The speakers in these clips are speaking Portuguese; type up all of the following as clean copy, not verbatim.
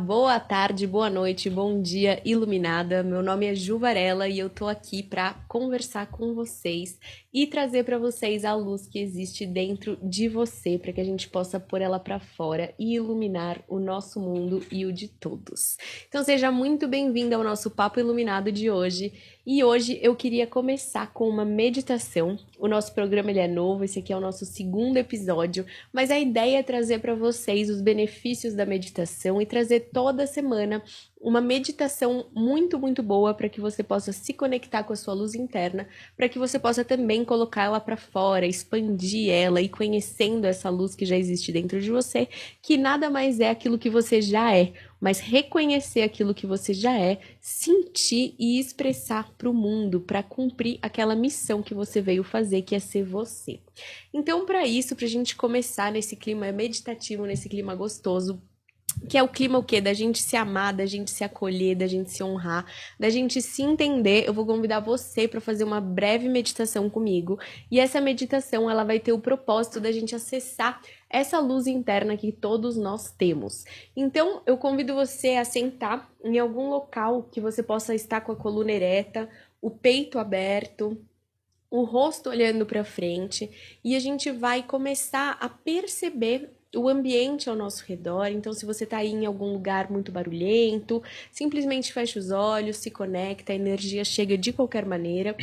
boa tarde, boa noite, bom dia, iluminada. Meu nome é Ju Varela e eu tô aqui para conversar com vocês e trazer para vocês a luz que existe dentro de você, para que a gente possa pôr ela para fora e iluminar o nosso mundo e o de todos. Então seja muito bem-vinda ao nosso papo iluminado de hoje. E hoje eu queria começar com uma meditação. O nosso programa ele é novo, esse aqui é o nosso segundo episódio, mas a ideia é trazer para vocês os benefícios da meditação e trazer toda semana uma meditação muito, muito boa para que você possa se conectar com a sua luz interna, para que você possa também colocar ela para fora, expandir ela e conhecendo essa luz que já existe dentro de você, que nada mais é aquilo que você já é, mas reconhecer aquilo que você já é, sentir e expressar para o mundo, para cumprir aquela missão que você veio fazer, que é ser você. Então, para isso, para a gente começar nesse clima meditativo, nesse clima gostoso, que é o clima o quê? Da gente se amar, da gente se acolher, da gente se honrar, da gente se entender. Eu vou convidar você para fazer uma breve meditação comigo. E essa meditação, ela vai ter o propósito da gente acessar essa luz interna que todos nós temos. Então, eu convido você a sentar em algum local que você possa estar com a coluna ereta, o peito aberto, o rosto olhando para frente, e a gente vai começar a perceber o ambiente ao nosso redor. Então, se você está aí em algum lugar muito barulhento, simplesmente fecha os olhos, se conecta, a energia chega de qualquer maneira.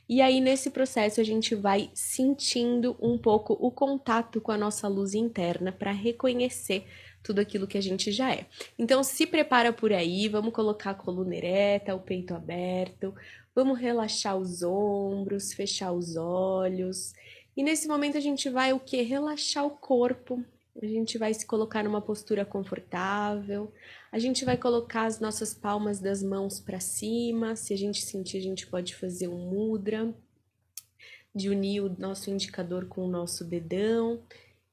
E aí, nesse processo, a gente vai sentindo um pouco o contato com a nossa luz interna para reconhecer tudo aquilo que a gente já é. Então, se prepara por aí, vamos colocar a coluna ereta, o peito aberto, vamos relaxar os ombros, fechar os olhos. E nesse momento a gente vai o quê? Relaxar o corpo. A gente vai se colocar numa postura confortável. A gente vai colocar as nossas palmas das mãos para cima. Se a gente sentir, a gente pode fazer um mudra, de unir o nosso indicador com o nosso dedão.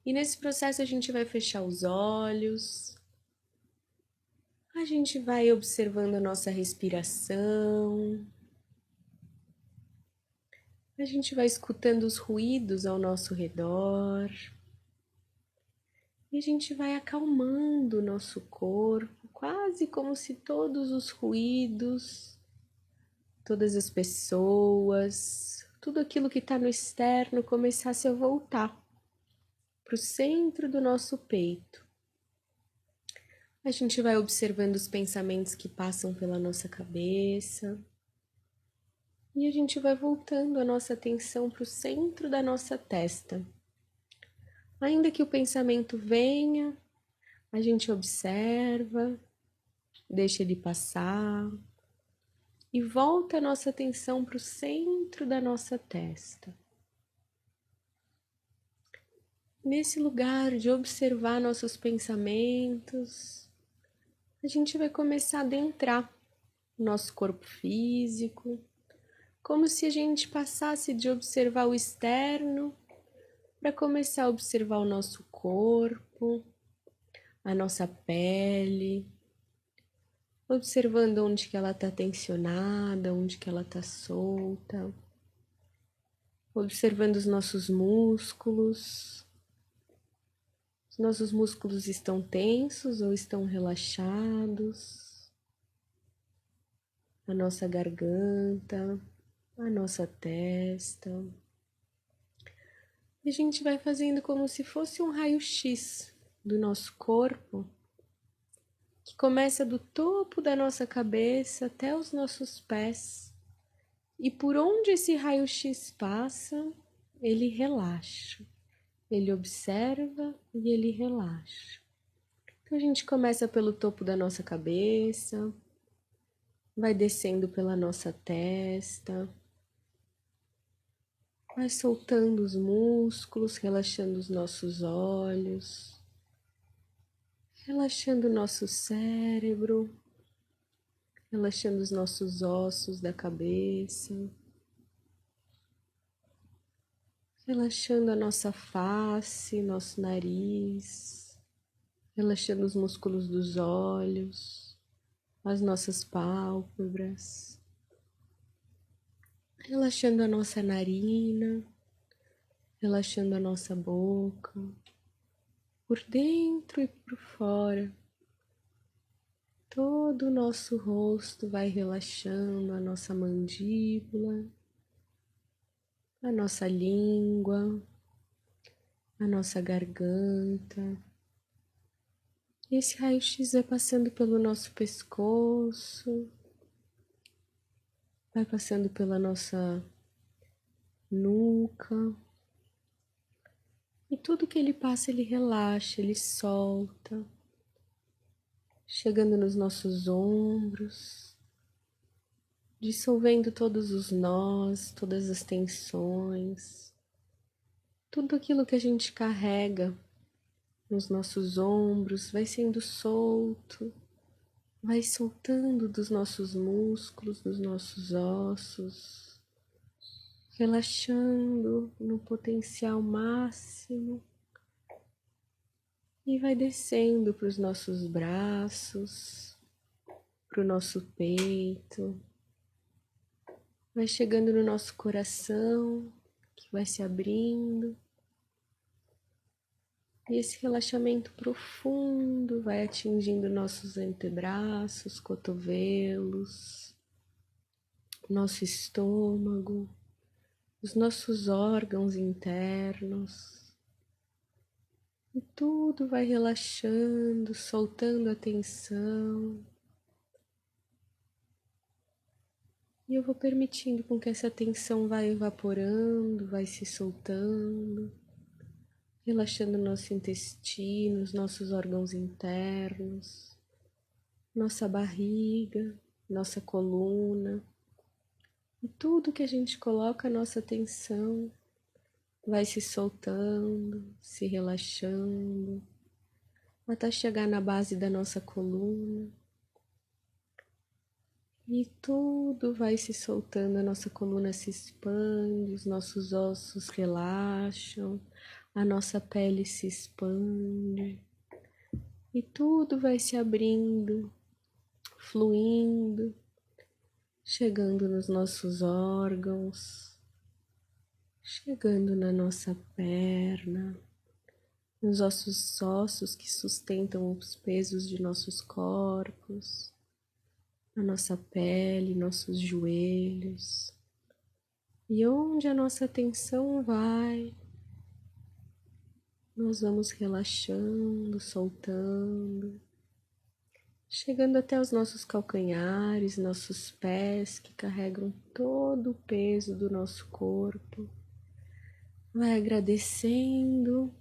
E nesse processo a gente vai fechar os olhos. A gente vai observando a nossa respiração. A gente vai escutando os ruídos ao nosso redor. E a gente vai acalmando o nosso corpo, quase como se todos os ruídos, todas as pessoas, tudo aquilo que está no externo começasse a voltar para o centro do nosso peito. A gente vai observando os pensamentos que passam pela nossa cabeça. E a gente vai voltando a nossa atenção para o centro da nossa testa. Ainda que o pensamento venha, a gente observa, deixa ele passar e volta a nossa atenção para o centro da nossa testa. Nesse lugar de observar nossos pensamentos, a gente vai começar a adentrar o nosso corpo físico, como se a gente passasse de observar o externo para começar a observar o nosso corpo, a nossa pele, observando onde que ela está tensionada, onde que ela está solta, observando os nossos músculos. Os nossos músculos estão tensos ou estão relaxados, a nossa garganta, a nossa testa. E a gente vai fazendo como se fosse um raio-x do nosso corpo, que começa do topo da nossa cabeça até os nossos pés. E por onde esse raio-x passa, ele relaxa. Ele observa e ele relaxa. Então a gente começa pelo topo da nossa cabeça, vai descendo pela nossa testa, vai soltando os músculos, relaxando os nossos olhos, relaxando o nosso cérebro, relaxando os nossos ossos da cabeça, relaxando a nossa face, nosso nariz, relaxando os músculos dos olhos, as nossas pálpebras, relaxando a nossa narina, relaxando a nossa boca, por dentro e por fora. Todo o nosso rosto vai relaxando, a nossa mandíbula, a nossa língua, a nossa garganta. Esse raio-x vai passando pelo nosso pescoço, vai passando pela nossa nuca. E tudo que ele passa, ele relaxa, ele solta, chegando nos nossos ombros, dissolvendo todos os nós, todas as tensões, tudo aquilo que a gente carrega nos nossos ombros vai sendo solto, vai soltando dos nossos músculos, dos nossos ossos, relaxando no potencial máximo. E vai descendo para os nossos braços, para o nosso peito, vai chegando no nosso coração, que vai se abrindo. E esse relaxamento profundo vai atingindo nossos antebraços, cotovelos, nosso estômago, os nossos órgãos internos. E tudo vai relaxando, soltando a tensão. E eu vou permitindo com que essa tensão vá evaporando, vai se soltando, relaxando nosso intestino, os nossos órgãos internos, nossa barriga, nossa coluna. E tudo que a gente coloca a nossa atenção vai se soltando, se relaxando, até chegar na base da nossa coluna. E tudo vai se soltando, a nossa coluna se expande, os nossos ossos relaxam, a nossa pele se expande. E tudo vai se abrindo, fluindo, chegando nos nossos órgãos, chegando na nossa perna, nos nossos ossos que sustentam os pesos de nossos corpos, a nossa pele, nossos joelhos. E onde a nossa atenção vai, nós vamos relaxando, soltando, chegando até os nossos calcanhares, nossos pés que carregam todo o peso do nosso corpo. Vai agradecendo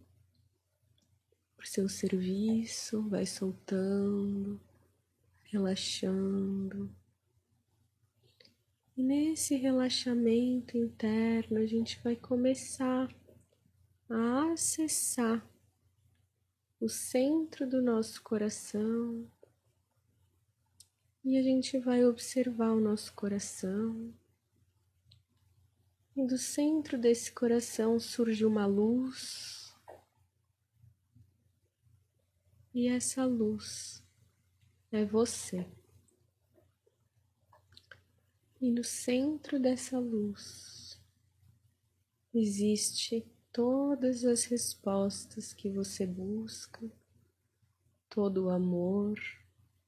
por seu serviço, vai soltando, relaxando. E nesse relaxamento interno, a gente vai começar a acessar o centro do nosso coração e a gente vai observar o nosso coração. E do centro desse coração surge uma luz, e essa luz é você. E no centro dessa luz existe todas as respostas que você busca, todo o amor,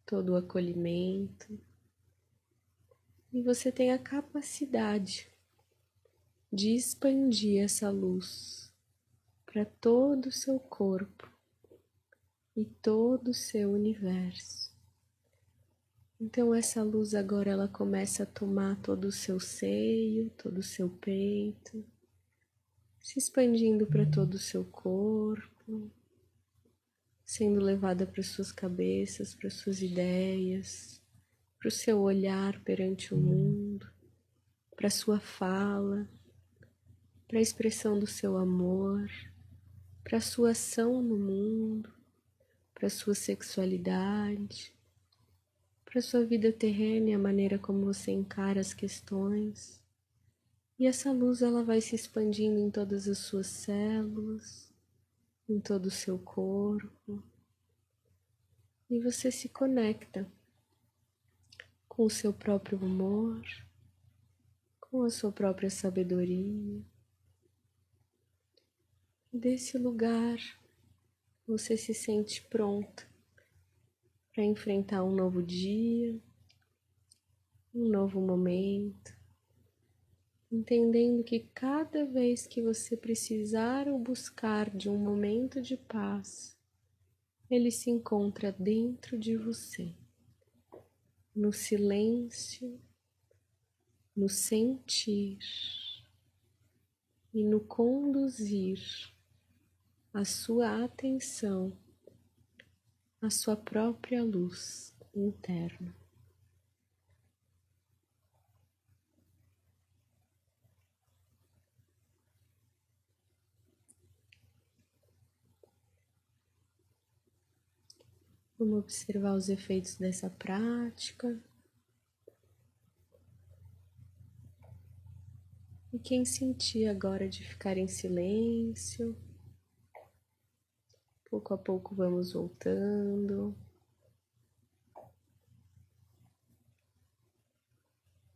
todo o acolhimento. E você tem a capacidade de expandir essa luz para todo o seu corpo e todo o seu universo. Então essa luz agora ela começa a tomar todo o seu seio, todo o seu peito, se expandindo para todo o seu corpo, sendo levada para suas cabeças, para suas ideias, para o seu olhar perante o mundo, para sua fala, para a expressão do seu amor, para a sua ação no mundo, para a sua sexualidade, para a sua vida terrena e a maneira como você encara as questões. E essa luz ela vai se expandindo em todas as suas células, em todo o seu corpo. E você se conecta com o seu próprio amor, com a sua própria sabedoria. E desse lugar você se sente pronta para enfrentar um novo dia, um novo momento, entendendo que cada vez que você precisar ou buscar de um momento de paz, ele se encontra dentro de você, no silêncio, no sentir e no conduzir a sua atenção à sua própria luz interna. Vamos observar os efeitos dessa prática. E quem sentir agora de ficar em silêncio, pouco a pouco vamos voltando.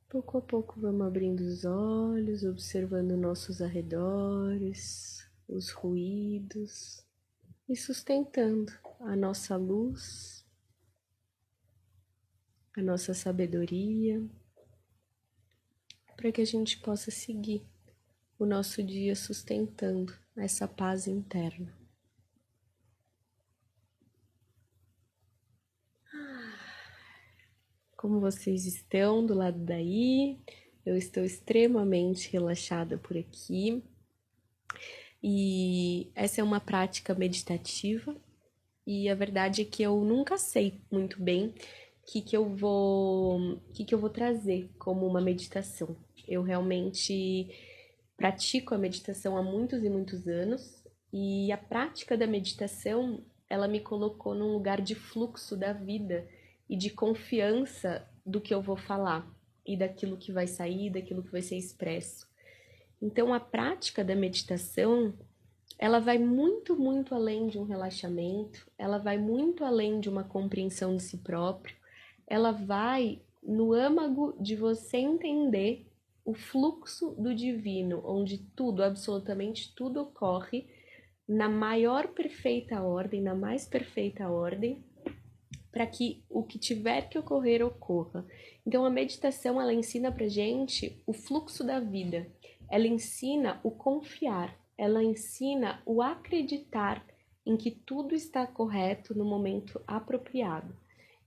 Pouco a pouco vamos abrindo os olhos, observando nossos arredores, os ruídos e sustentando a nossa luz, a nossa sabedoria, para que a gente possa seguir o nosso dia sustentando essa paz interna. Como vocês estão do lado daí? Eu estou extremamente relaxada por aqui. E essa é uma prática meditativa. E a verdade é que eu nunca sei muito bem o que eu vou trazer como uma meditação. Eu realmente pratico a meditação há muitos e muitos anos. E a prática da meditação, ela me colocou num lugar de fluxo da vida e de confiança do que eu vou falar e daquilo que vai sair, daquilo que vai ser expresso. Então, a prática da meditação, ela vai muito, muito além de um relaxamento, ela vai muito além de uma compreensão de si próprio, ela vai no âmago de você entender o fluxo do divino, onde tudo, absolutamente tudo ocorre na maior perfeita ordem, na mais perfeita ordem, para que o que tiver que ocorrer, ocorra. Então, a meditação, ela ensina pra gente o fluxo da vida, ela ensina o confiar, ela ensina o acreditar em que tudo está correto no momento apropriado.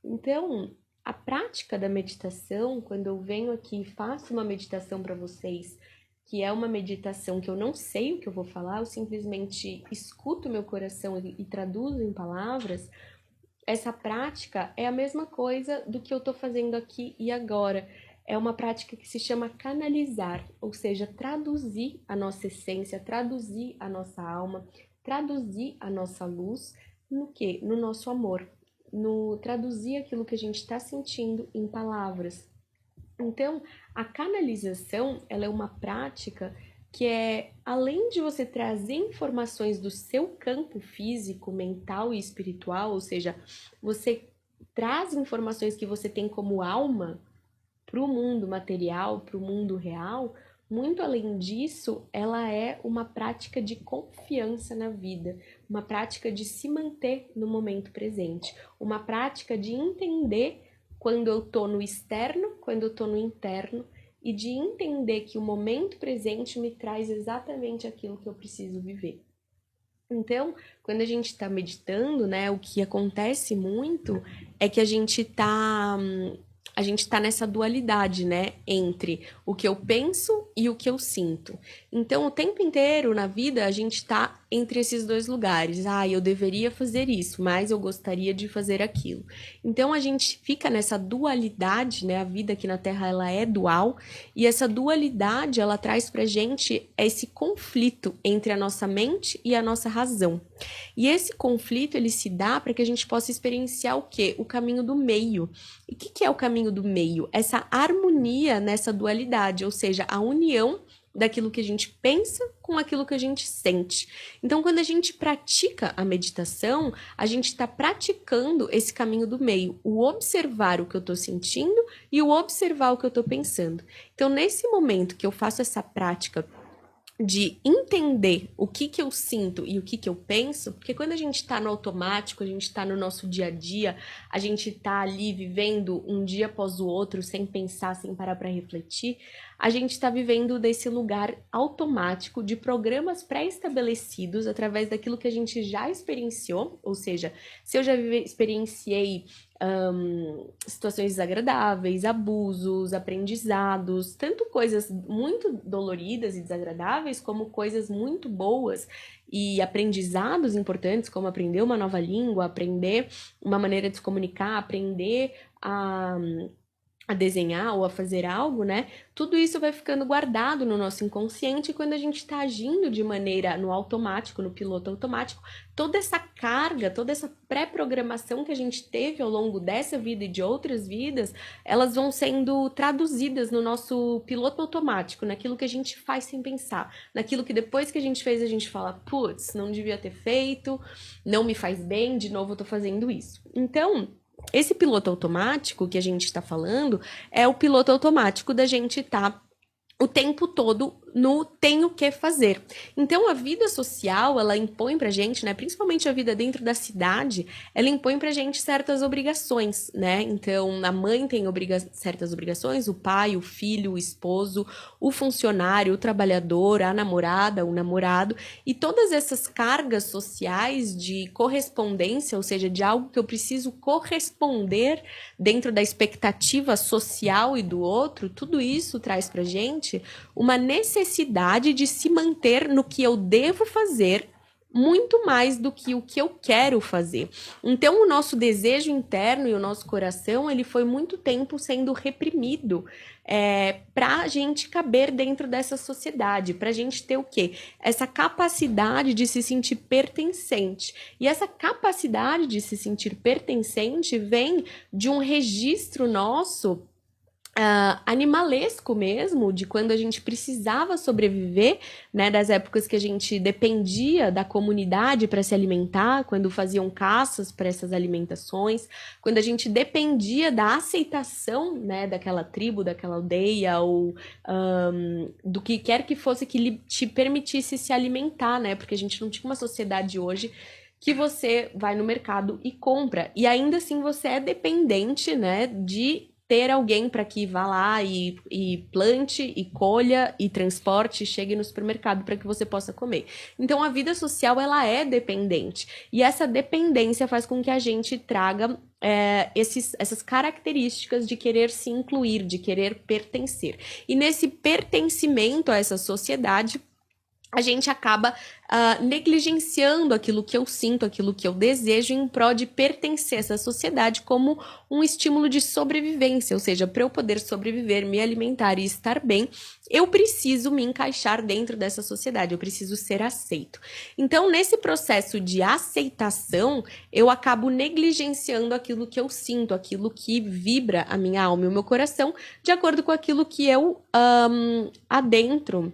Então, a prática da meditação, quando eu venho aqui e faço uma meditação para vocês, que é uma meditação que eu não sei o que eu vou falar, eu simplesmente escuto meu coração e traduzo em palavras. Essa prática é a mesma coisa do que eu estou fazendo aqui e agora. É uma prática que se chama canalizar, ou seja, traduzir a nossa essência, traduzir a nossa alma, traduzir a nossa luz no quê? No nosso amor, no traduzir aquilo que a gente está sentindo em palavras. Então, a canalização, ela é uma prática que é, além de você trazer informações do seu campo físico, mental e espiritual, ou seja, você traz informações que você tem como alma para o mundo material, para o mundo real, muito além disso, ela é uma prática de confiança na vida, uma prática de se manter no momento presente, uma prática de entender quando eu estou no externo, quando eu estou no interno, e de entender que o momento presente me traz exatamente aquilo que eu preciso viver. Então, quando a gente está meditando, né, o que acontece muito é que a gente tá nessa dualidade, né, entre o que eu penso e o que eu sinto. Então, o tempo inteiro na vida a gente tá entre esses dois lugares. Eu deveria fazer isso, mas eu gostaria de fazer aquilo. Então, a gente fica nessa dualidade, né, a vida aqui na Terra, ela é dual, e essa dualidade, ela traz pra gente esse conflito entre a nossa mente e a nossa razão. E esse conflito, ele se dá para que a gente possa experienciar o quê? O caminho do meio. E o que é o caminho do meio? Essa harmonia nessa dualidade, ou seja, a união daquilo que a gente pensa com aquilo que a gente sente. Então, quando a gente pratica a meditação, a gente está praticando esse caminho do meio, o observar o que eu estou sentindo e o observar o que eu estou pensando. Então, nesse momento que eu faço essa prática de entender o que eu sinto e o que eu penso, porque quando a gente tá no automático, a gente tá no nosso dia a dia, a gente tá ali vivendo um dia após o outro, sem pensar, sem parar para refletir, a gente tá vivendo desse lugar automático de programas pré-estabelecidos através daquilo que a gente já experienciou, ou seja, se eu já experienciei situações desagradáveis, abusos, aprendizados, tanto coisas muito doloridas e desagradáveis, como coisas muito boas e aprendizados importantes, como aprender uma nova língua, aprender uma maneira de se comunicar, aprender a desenhar ou a fazer algo, né? Tudo isso vai ficando guardado no nosso inconsciente e quando a gente está agindo de maneira no automático, no piloto automático, toda essa carga, toda essa pré-programação que a gente teve ao longo dessa vida e de outras vidas, elas vão sendo traduzidas no nosso piloto automático, naquilo que a gente faz sem pensar, naquilo que depois que a gente fez a gente fala, putz, não devia ter feito, não me faz bem, de novo eu tô fazendo isso. Então, esse piloto automático que a gente está falando é o piloto automático da gente estar o tempo todo no tenho que fazer. Então, a vida social, ela impõe pra gente, né, principalmente a vida dentro da cidade, ela impõe pra gente certas obrigações, né? Então, a mãe tem certas obrigações, o pai, o filho, o esposo, o funcionário, o trabalhador, a namorada, o namorado, e todas essas cargas sociais de correspondência, ou seja, de algo que eu preciso corresponder dentro da expectativa social e do outro, tudo isso traz pra gente uma necessidade de se manter no que eu devo fazer muito mais do que o que eu quero fazer. Então, o nosso desejo interno e o nosso coração, ele foi muito tempo sendo reprimido para a gente caber dentro dessa sociedade, para a gente ter o quê? Essa capacidade de se sentir pertencente. E essa capacidade de se sentir pertencente vem de um registro nosso animalesco mesmo, de quando a gente precisava sobreviver, né, das épocas que a gente dependia da comunidade para se alimentar, quando faziam caças para essas alimentações, quando a gente dependia da aceitação, né, daquela tribo, daquela aldeia, ou do que quer que fosse que te permitisse se alimentar, né, porque a gente não tinha uma sociedade hoje que você vai no mercado e compra, e ainda assim você é dependente, né, de ter alguém para que vá lá e plante, e colha, e transporte, e chegue no supermercado para que você possa comer. Então, a vida social, ela é dependente. E essa dependência faz com que a gente traga essas características de querer se incluir, de querer pertencer. E nesse pertencimento a essa sociedade, a gente acaba negligenciando aquilo que eu sinto, aquilo que eu desejo em prol de pertencer a essa sociedade como um estímulo de sobrevivência, ou seja, para eu poder sobreviver, me alimentar e estar bem, eu preciso me encaixar dentro dessa sociedade, eu preciso ser aceito. Então, nesse processo de aceitação, eu acabo negligenciando aquilo que eu sinto, aquilo que vibra a minha alma e o meu coração, de acordo com aquilo que eu adentro,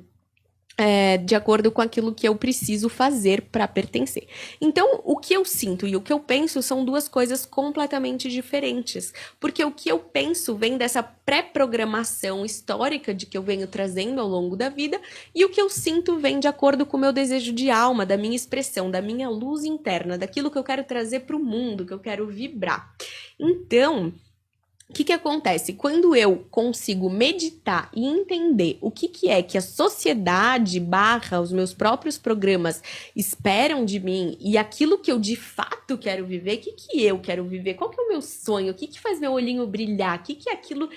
de acordo com aquilo que eu preciso fazer para pertencer. Então, o que eu sinto e o que eu penso são duas coisas completamente diferentes, porque o que eu penso vem dessa pré-programação histórica de que eu venho trazendo ao longo da vida, e o que eu sinto vem de acordo com o meu desejo de alma, da minha expressão, da minha luz interna, daquilo que eu quero trazer para o mundo, que eu quero vibrar. Então, o que acontece? Quando eu consigo meditar e entender o que é que a sociedade barra os meus próprios programas esperam de mim e aquilo que eu de fato quero viver, o que eu quero viver, qual que é o meu sonho, o que faz meu olhinho brilhar, o que é aquilo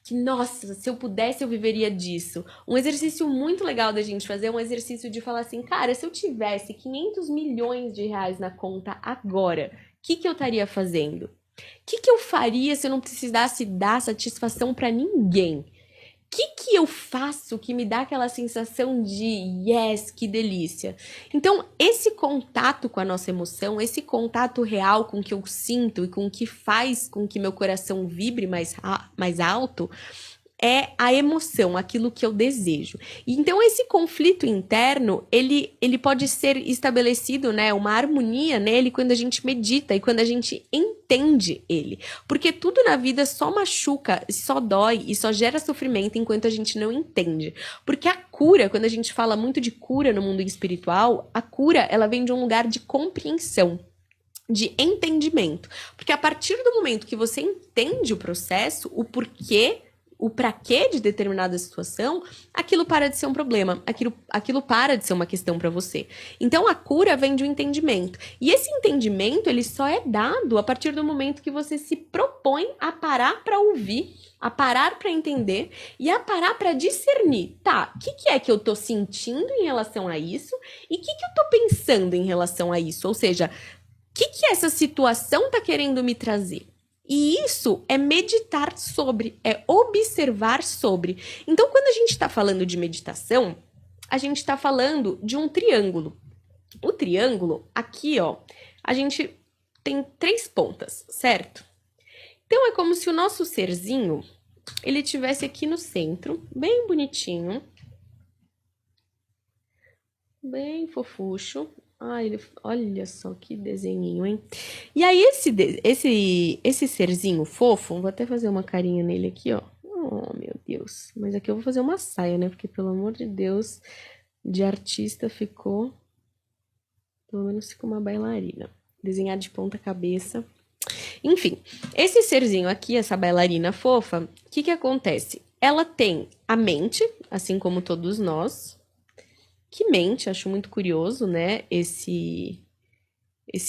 que, nossa, se eu pudesse eu viveria disso. Um exercício muito legal da gente fazer é um exercício de falar assim, cara, se eu tivesse 500 milhões de reais na conta agora, o que eu estaria fazendo? O que eu faria se eu não precisasse dar satisfação para ninguém? O que eu faço que me dá aquela sensação de yes, que delícia? Então, esse contato com a nossa emoção, esse contato real com o que eu sinto e com o que faz com que meu coração vibre mais alto, é a emoção, aquilo que eu desejo. Então, esse conflito interno, ele pode ser estabelecido, né, uma harmonia nele quando a gente medita e quando a gente entende ele. Porque tudo na vida só machuca, só dói e só gera sofrimento enquanto a gente não entende. Porque a cura, quando a gente fala muito de cura no mundo espiritual, a cura, ela vem de um lugar de compreensão, de entendimento. Porque a partir do momento que você entende o processo, o porquê, o pra quê de determinada situação, aquilo para de ser um problema, aquilo para de ser uma questão para você. Então a cura vem de um entendimento. E esse entendimento, ele só é dado a partir do momento que você se propõe a parar para ouvir, a parar para entender e a parar para discernir. Tá, o que é que eu tô sentindo em relação a isso e o que eu tô pensando em relação a isso? Ou seja, o que essa situação tá querendo me trazer? E isso é meditar sobre, é observar sobre. Então, quando a gente está falando de meditação, a gente está falando de um triângulo. O triângulo, aqui, ó, a gente tem 3 pontas, certo? Então, é como se o nosso serzinho, ele tivesse aqui no centro, bem bonitinho, bem fofucho. Ai, olha só que desenhinho, hein? E aí, esse serzinho fofo, vou até fazer uma carinha nele aqui, ó. Oh, meu Deus. Mas aqui eu vou fazer uma saia, né? Porque, pelo amor de Deus, de artista ficou... Pelo menos ficou uma bailarina. Desenhar de ponta cabeça. Enfim, esse serzinho aqui, essa bailarina fofa, o que acontece? Ela tem a mente, assim como todos nós... Que mente, acho muito curioso, né, esse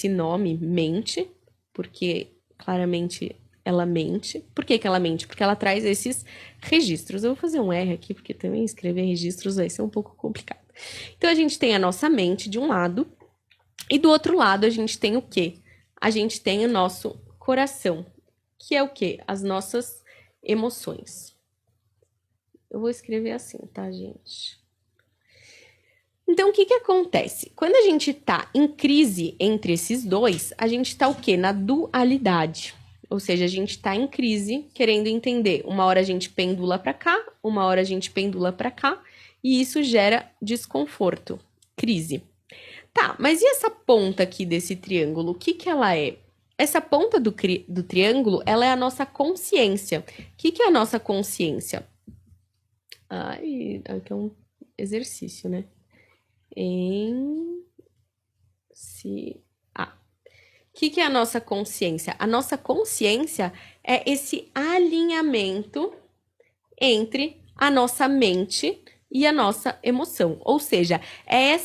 nome, mente, porque claramente ela mente. Por que ela mente? Porque ela traz esses registros. Eu vou fazer um R aqui, porque também escrever registros vai ser um pouco complicado. Então, a gente tem a nossa mente de um lado, e do outro lado a gente tem o quê? A gente tem o nosso coração, que é o quê? As nossas emoções. Eu vou escrever assim, tá, gente? Então, o que acontece? Quando a gente tá em crise entre esses dois, a gente tá o quê? Na dualidade. Ou seja, a gente tá em crise, querendo entender. Uma hora a gente pendula para cá, uma hora a gente pendula para cá, e isso gera desconforto, crise. Tá, mas e essa ponta aqui desse triângulo? O que ela é? Essa ponta do triângulo, ela é a nossa consciência. O que é a nossa consciência? Ai, aqui é um exercício, né? O que é a nossa consciência? A nossa consciência é esse alinhamento entre a nossa mente e a nossa emoção. Ou seja, é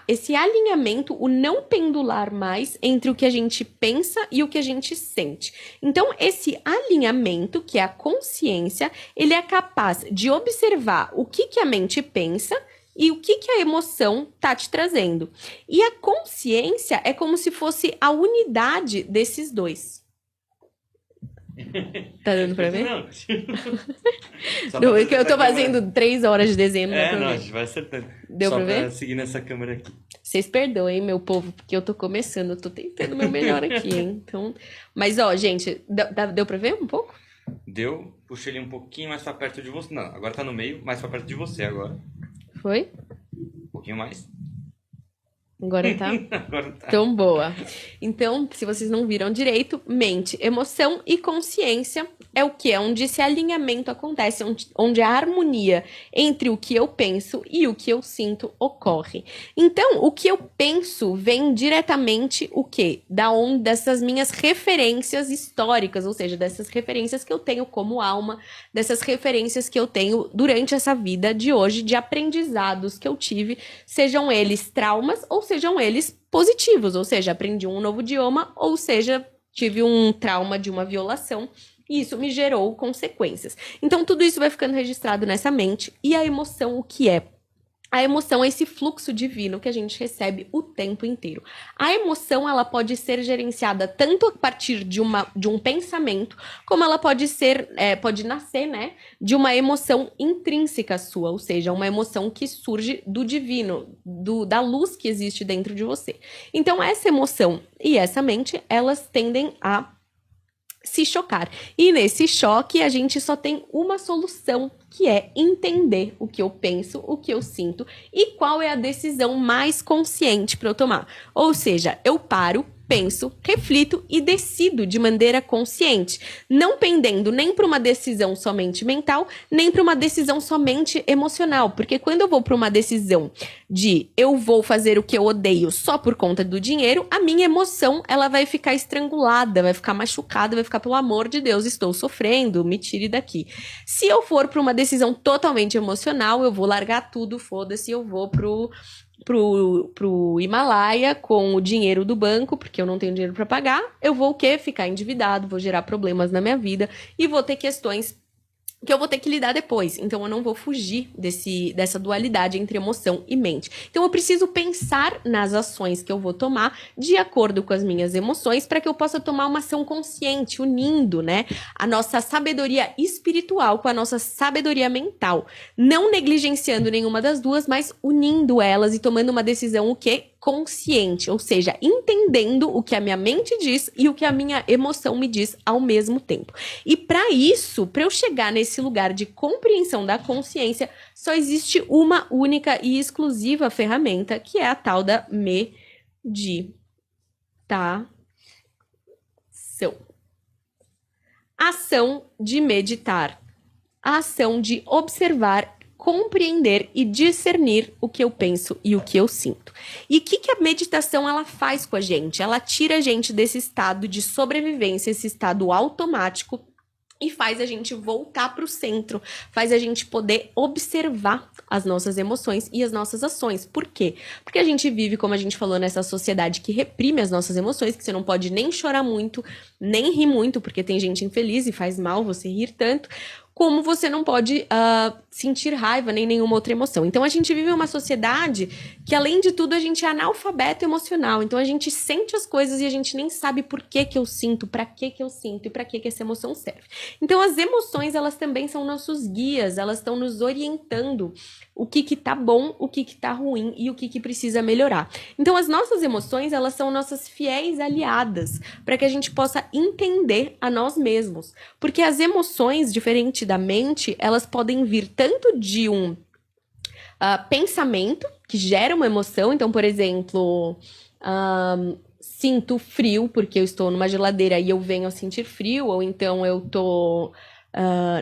esse alinhamento, o não pendular mais entre o que a gente pensa e o que a gente sente. Então, esse alinhamento, que é a consciência, ele é capaz de observar o que a mente pensa e o que a emoção tá te trazendo. E a consciência é como se fosse a unidade desses dois. Tá dando pra ver? Não. Não, é que eu tô fazendo 3 horas de desenho. Não, a gente vai acertando. Deu pra ver? Só pra seguir nessa câmera aqui. Vocês perdoem, meu povo, porque eu tô começando, eu tô tentando o meu melhor aqui, hein? Então, mas, ó, gente, deu pra ver um pouco? Deu, puxei ele um pouquinho mais pra perto de você. Não, agora tá no meio, mais pra perto de você agora. Foi? Um pouquinho mais. Agora tá? Agora tá. Então, boa. Então, se vocês não viram direito, mente, emoção e consciência é o que? É onde esse alinhamento acontece, onde a harmonia entre o que eu penso e o que eu sinto ocorre. Então, o que eu penso vem diretamente o quê? Dessas minhas referências históricas, ou seja, dessas referências que eu tenho como alma, dessas referências que eu tenho durante essa vida de hoje, de aprendizados que eu tive, sejam eles traumas ou sejam eles positivos, ou seja, aprendi um novo idioma, ou seja, tive um trauma de uma violação, e isso me gerou consequências. Então, tudo isso vai ficando registrado nessa mente, e a emoção, o que é? A emoção é esse fluxo divino que a gente recebe o tempo inteiro. A emoção, ela pode ser gerenciada tanto a partir de um pensamento, como ela pode nascer, né, de uma emoção intrínseca sua, ou seja, uma emoção que surge do divino, da luz que existe dentro de você. Então, essa emoção e essa mente, elas tendem a se chocar. E nesse choque, a gente só tem uma solução, que é entender o que eu penso, o que eu sinto e qual é a decisão mais consciente para eu tomar. Ou seja, eu paro, penso, reflito e decido de maneira consciente, não pendendo nem para uma decisão somente mental, nem para uma decisão somente emocional, porque quando eu vou para uma decisão de eu vou fazer o que eu odeio só por conta do dinheiro, a minha emoção ela vai ficar estrangulada, vai ficar machucada, vai ficar, pelo amor de Deus, estou sofrendo, me tire daqui. Se eu for para uma decisão totalmente emocional, eu vou largar tudo, foda-se, eu vou pro Himalaia com o dinheiro do banco, porque eu não tenho dinheiro para pagar, eu vou o quê? Ficar endividado, vou gerar problemas na minha vida e vou ter questões que eu vou ter que lidar depois. Então, eu não vou fugir dessa dualidade entre emoção e mente. Então, eu preciso pensar nas ações que eu vou tomar de acordo com as minhas emoções para que eu possa tomar uma ação consciente, unindo, né, a nossa sabedoria espiritual com a nossa sabedoria mental. Não negligenciando nenhuma das duas, mas unindo elas e tomando uma decisão, o quê? Consciente, ou seja, entendendo o que a minha mente diz e o que a minha emoção me diz ao mesmo tempo. E para isso, para eu chegar nesse lugar de compreensão da consciência, só existe uma única e exclusiva ferramenta, que é a tal da meditação. Ação de meditar. A ação de observar, compreender e discernir o que eu penso e o que eu sinto. E o que a meditação ela faz com a gente? Ela tira a gente desse estado de sobrevivência, esse estado automático, e faz a gente voltar para o centro, faz a gente poder observar as nossas emoções e as nossas ações. Por quê? Porque a gente vive, como a gente falou, nessa sociedade que reprime as nossas emoções, que você não pode nem chorar muito, nem rir muito, porque tem gente infeliz e faz mal você rir tanto, como você não pode sentir raiva nem nenhuma outra emoção. Então, a gente vive uma sociedade que, além de tudo, a gente é analfabeto emocional. Então, a gente sente as coisas e a gente nem sabe por que eu sinto, pra que eu sinto e pra que essa emoção serve. Então, as emoções, elas também são nossos guias, elas estão nos orientando o que tá bom, o que tá ruim e o que precisa melhorar. Então, as nossas emoções, elas são nossas fiéis aliadas para que a gente possa entender a nós mesmos. Porque as emoções, diferente da mente, elas podem vir tanto de um pensamento que gera uma emoção. Então, por exemplo, sinto frio porque eu estou numa geladeira e eu venho a sentir frio, ou então eu tô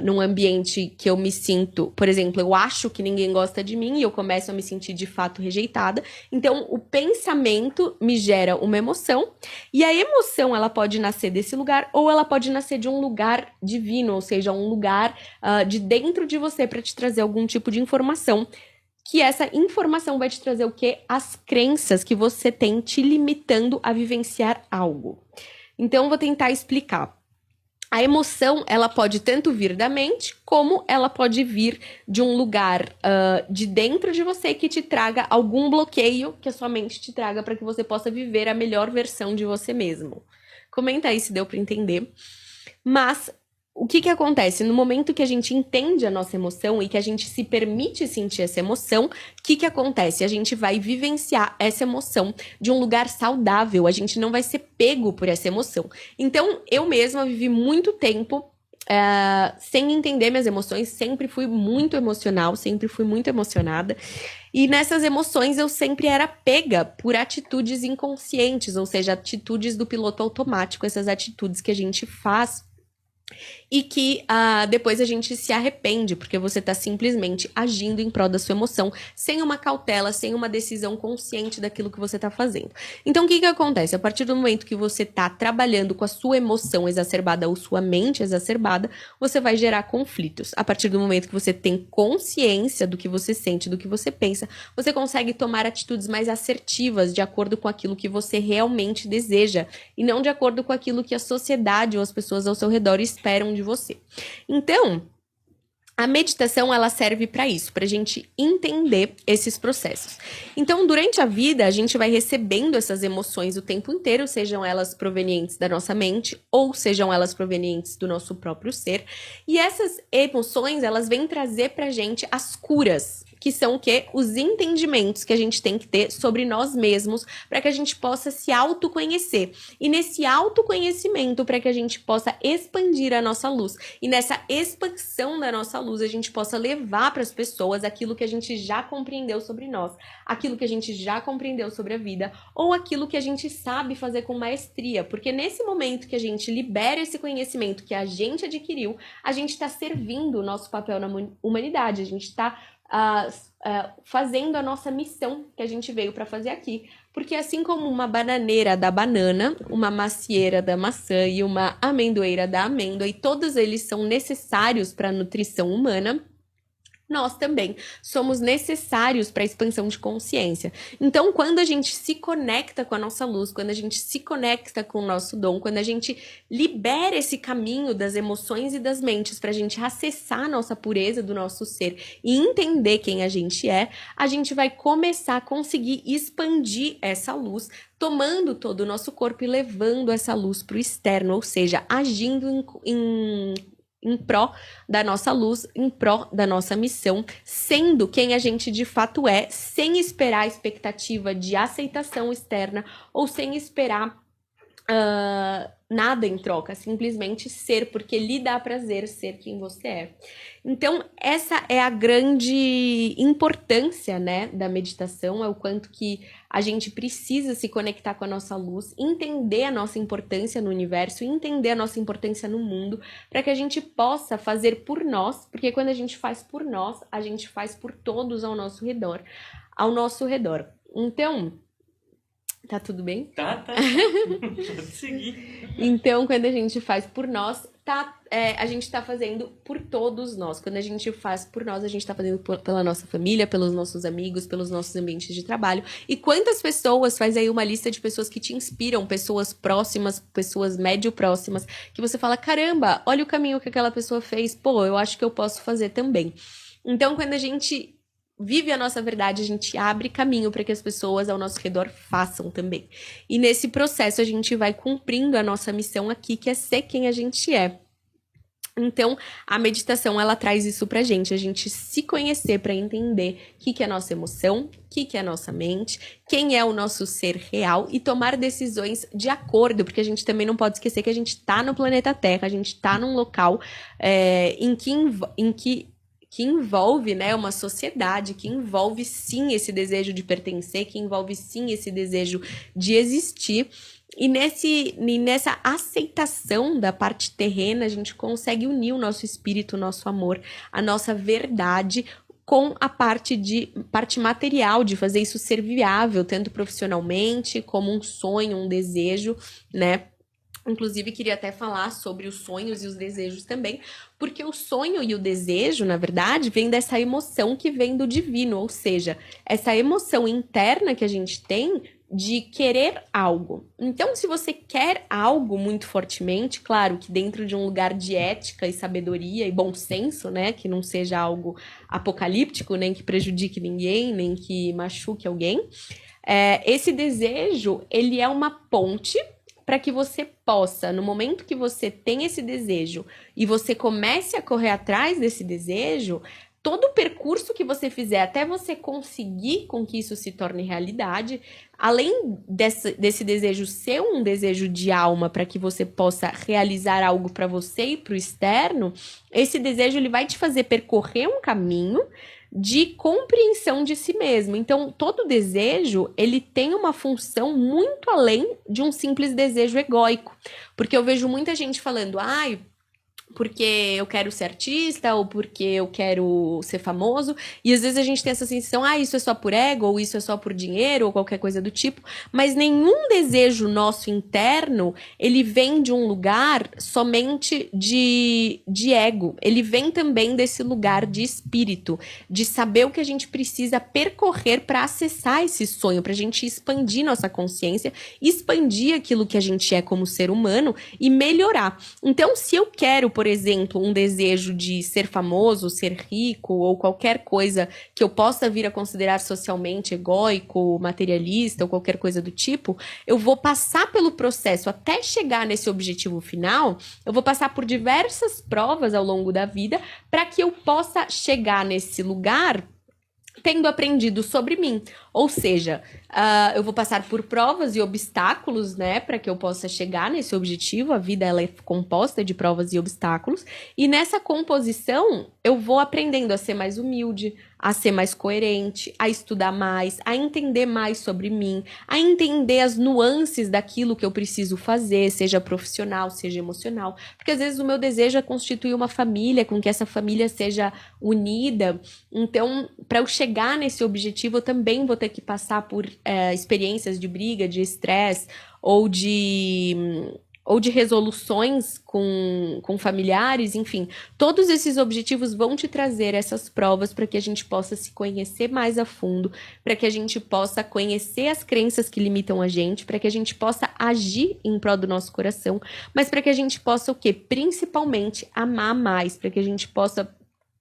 num ambiente que eu me sinto, por exemplo, eu acho que ninguém gosta de mim e eu começo a me sentir de fato rejeitada. Então, o pensamento me gera uma emoção, e a emoção ela pode nascer desse lugar ou ela pode nascer de um lugar divino, ou seja, um lugar de dentro de você para te trazer algum tipo de informação. Que essa informação vai te trazer o quê? As crenças que você tem te limitando a vivenciar algo. Então, eu vou tentar explicar. A emoção, ela pode tanto vir da mente, como ela pode vir de um lugar de dentro de você que te traga algum bloqueio que a sua mente te traga para que você possa viver a melhor versão de você mesmo. Comenta aí se deu para entender. Mas o que acontece? No momento que a gente entende a nossa emoção e que a gente se permite sentir essa emoção, o que acontece? A gente vai vivenciar essa emoção de um lugar saudável, a gente não vai ser pego por essa emoção. Então, eu mesma vivi muito tempo sem entender minhas emoções, sempre fui muito emocional, sempre fui muito emocionada. E nessas emoções eu sempre era pega por atitudes inconscientes, ou seja, atitudes do piloto automático, essas atitudes que a gente faz e que depois a gente se arrepende, porque você está simplesmente agindo em prol da sua emoção, sem uma cautela, sem uma decisão consciente daquilo que você está fazendo. Então, o que acontece? A partir do momento que você está trabalhando com a sua emoção exacerbada ou sua mente exacerbada, você vai gerar conflitos. A partir do momento que você tem consciência do que você sente, do que você pensa, você consegue tomar atitudes mais assertivas de acordo com aquilo que você realmente deseja, e não de acordo com aquilo que a sociedade ou as pessoas ao seu redor esperam de você. Então, a meditação ela serve para isso, para a gente entender esses processos. Então, durante a vida, a gente vai recebendo essas emoções o tempo inteiro, sejam elas provenientes da nossa mente ou sejam elas provenientes do nosso próprio ser. E essas emoções, elas vêm trazer para a gente as curas. que são o quê? Os entendimentos que a gente tem que ter sobre nós mesmos para que a gente possa se autoconhecer. E nesse autoconhecimento, para que a gente possa expandir a nossa luz. E nessa expansão da nossa luz, a gente possa levar para as pessoas aquilo que a gente já compreendeu sobre nós, aquilo que a gente já compreendeu sobre a vida, ou aquilo que a gente sabe fazer com maestria. Porque nesse momento que a gente libera esse conhecimento que a gente adquiriu, a gente está servindo o nosso papel na humanidade, a gente está fazendo a nossa missão que a gente veio para fazer aqui. Porque assim como uma bananeira da banana, uma macieira da maçã e uma amendoeira da amêndoa, e todos eles são necessários para a nutrição humana, nós também somos necessários para a expansão de consciência. Então, quando a gente se conecta com a nossa luz, quando a gente se conecta com o nosso dom, quando a gente libera esse caminho das emoções e das mentes para a gente acessar a nossa pureza do nosso ser e entender quem a gente vai começar a conseguir expandir essa luz, tomando todo o nosso corpo e levando essa luz para o externo, ou seja, agindo em pró da nossa luz, em pró da nossa missão, sendo quem a gente de fato é, sem esperar a expectativa de aceitação externa ou sem esperar nada em troca, simplesmente ser, porque lhe dá prazer ser quem você é. Então, essa é a grande importância, né, da meditação, é o quanto que a gente precisa se conectar com a nossa luz, entender a nossa importância no universo, entender a nossa importância no mundo, para que a gente possa fazer por nós, porque quando a gente faz por nós, a gente faz por todos ao nosso redor. Então, tá tudo bem? Tá. Pode seguir. Então, quando a gente faz por nós, a gente tá fazendo por todos nós. Quando a gente faz por nós, a gente tá fazendo pela nossa família, pelos nossos amigos, pelos nossos ambientes de trabalho. E quantas pessoas, faz aí uma lista de pessoas que te inspiram, pessoas próximas, pessoas médio próximas, que você fala, caramba, olha o caminho que aquela pessoa fez, pô, eu acho que eu posso fazer também. Então, quando a gente vive a nossa verdade, a gente abre caminho para que as pessoas ao nosso redor façam também. E nesse processo a gente vai cumprindo a nossa missão aqui, que é ser quem a gente é. Então, a meditação, ela traz isso pra gente, a gente se conhecer para entender o que é a nossa emoção, o que é a nossa mente, quem é o nosso ser real e tomar decisões de acordo, porque a gente também não pode esquecer que a gente tá no planeta Terra, a gente tá num local em que envolve, né, uma sociedade, que envolve sim esse desejo de pertencer, que envolve sim esse desejo de existir. E nessa aceitação da parte terrena, a gente consegue unir o nosso espírito, o nosso amor, a nossa verdade com a parte material, de fazer isso ser viável, tanto profissionalmente como um sonho, um desejo, né? Inclusive, queria até falar sobre os sonhos e os desejos também, porque o sonho e o desejo, na verdade, vem dessa emoção que vem do divino, ou seja, essa emoção interna que a gente tem de querer algo. Então, se você quer algo muito fortemente, claro que dentro de um lugar de ética e sabedoria e bom senso, né, que não seja algo apocalíptico, nem que prejudique ninguém, nem que machuque alguém, esse desejo, ele é uma ponte para que você possa, no momento que você tem esse desejo e você comece a correr atrás desse desejo, todo o percurso que você fizer até você conseguir com que isso se torne realidade, além desse desejo ser um desejo de alma para que você possa realizar algo para você e para o externo, esse desejo ele vai te fazer percorrer um caminho de compreensão de si mesmo. Então, todo desejo, ele tem uma função muito além de um simples desejo egóico. Porque eu vejo muita gente falando, porque eu quero ser artista, ou porque eu quero ser famoso, e às vezes a gente tem essa sensação, isso é só por ego, ou isso é só por dinheiro, ou qualquer coisa do tipo, mas nenhum desejo nosso interno, ele vem de um lugar somente de ego, ele vem também desse lugar de espírito, de saber o que a gente precisa percorrer para acessar esse sonho, para a gente expandir nossa consciência, expandir aquilo que a gente é como ser humano, e melhorar. Então, se eu quero, por exemplo, um desejo de ser famoso, ser rico ou qualquer coisa que eu possa vir a considerar socialmente egóico, materialista ou qualquer coisa do tipo, eu vou passar pelo processo até chegar nesse objetivo final, eu vou passar por diversas provas ao longo da vida para que eu possa chegar nesse lugar tendo aprendido sobre mim. Ou seja, eu vou passar por provas e obstáculos, né, para que eu possa chegar nesse objetivo. A vida, ela é composta de provas e obstáculos. E nessa composição, eu vou aprendendo a ser mais humilde, a ser mais coerente, a estudar mais, a entender mais sobre mim, a entender as nuances daquilo que eu preciso fazer, seja profissional, seja emocional. Porque às vezes o meu desejo é constituir uma família, com que essa família seja unida. Então, para eu chegar nesse objetivo, eu também vou ter que passar por experiências de briga, de estresse ou de resoluções com familiares, enfim. Todos esses objetivos vão te trazer essas provas para que a gente possa se conhecer mais a fundo, para que a gente possa conhecer as crenças que limitam a gente, para que a gente possa agir em prol do nosso coração, mas para que a gente possa o quê? Principalmente amar mais, para que a gente possa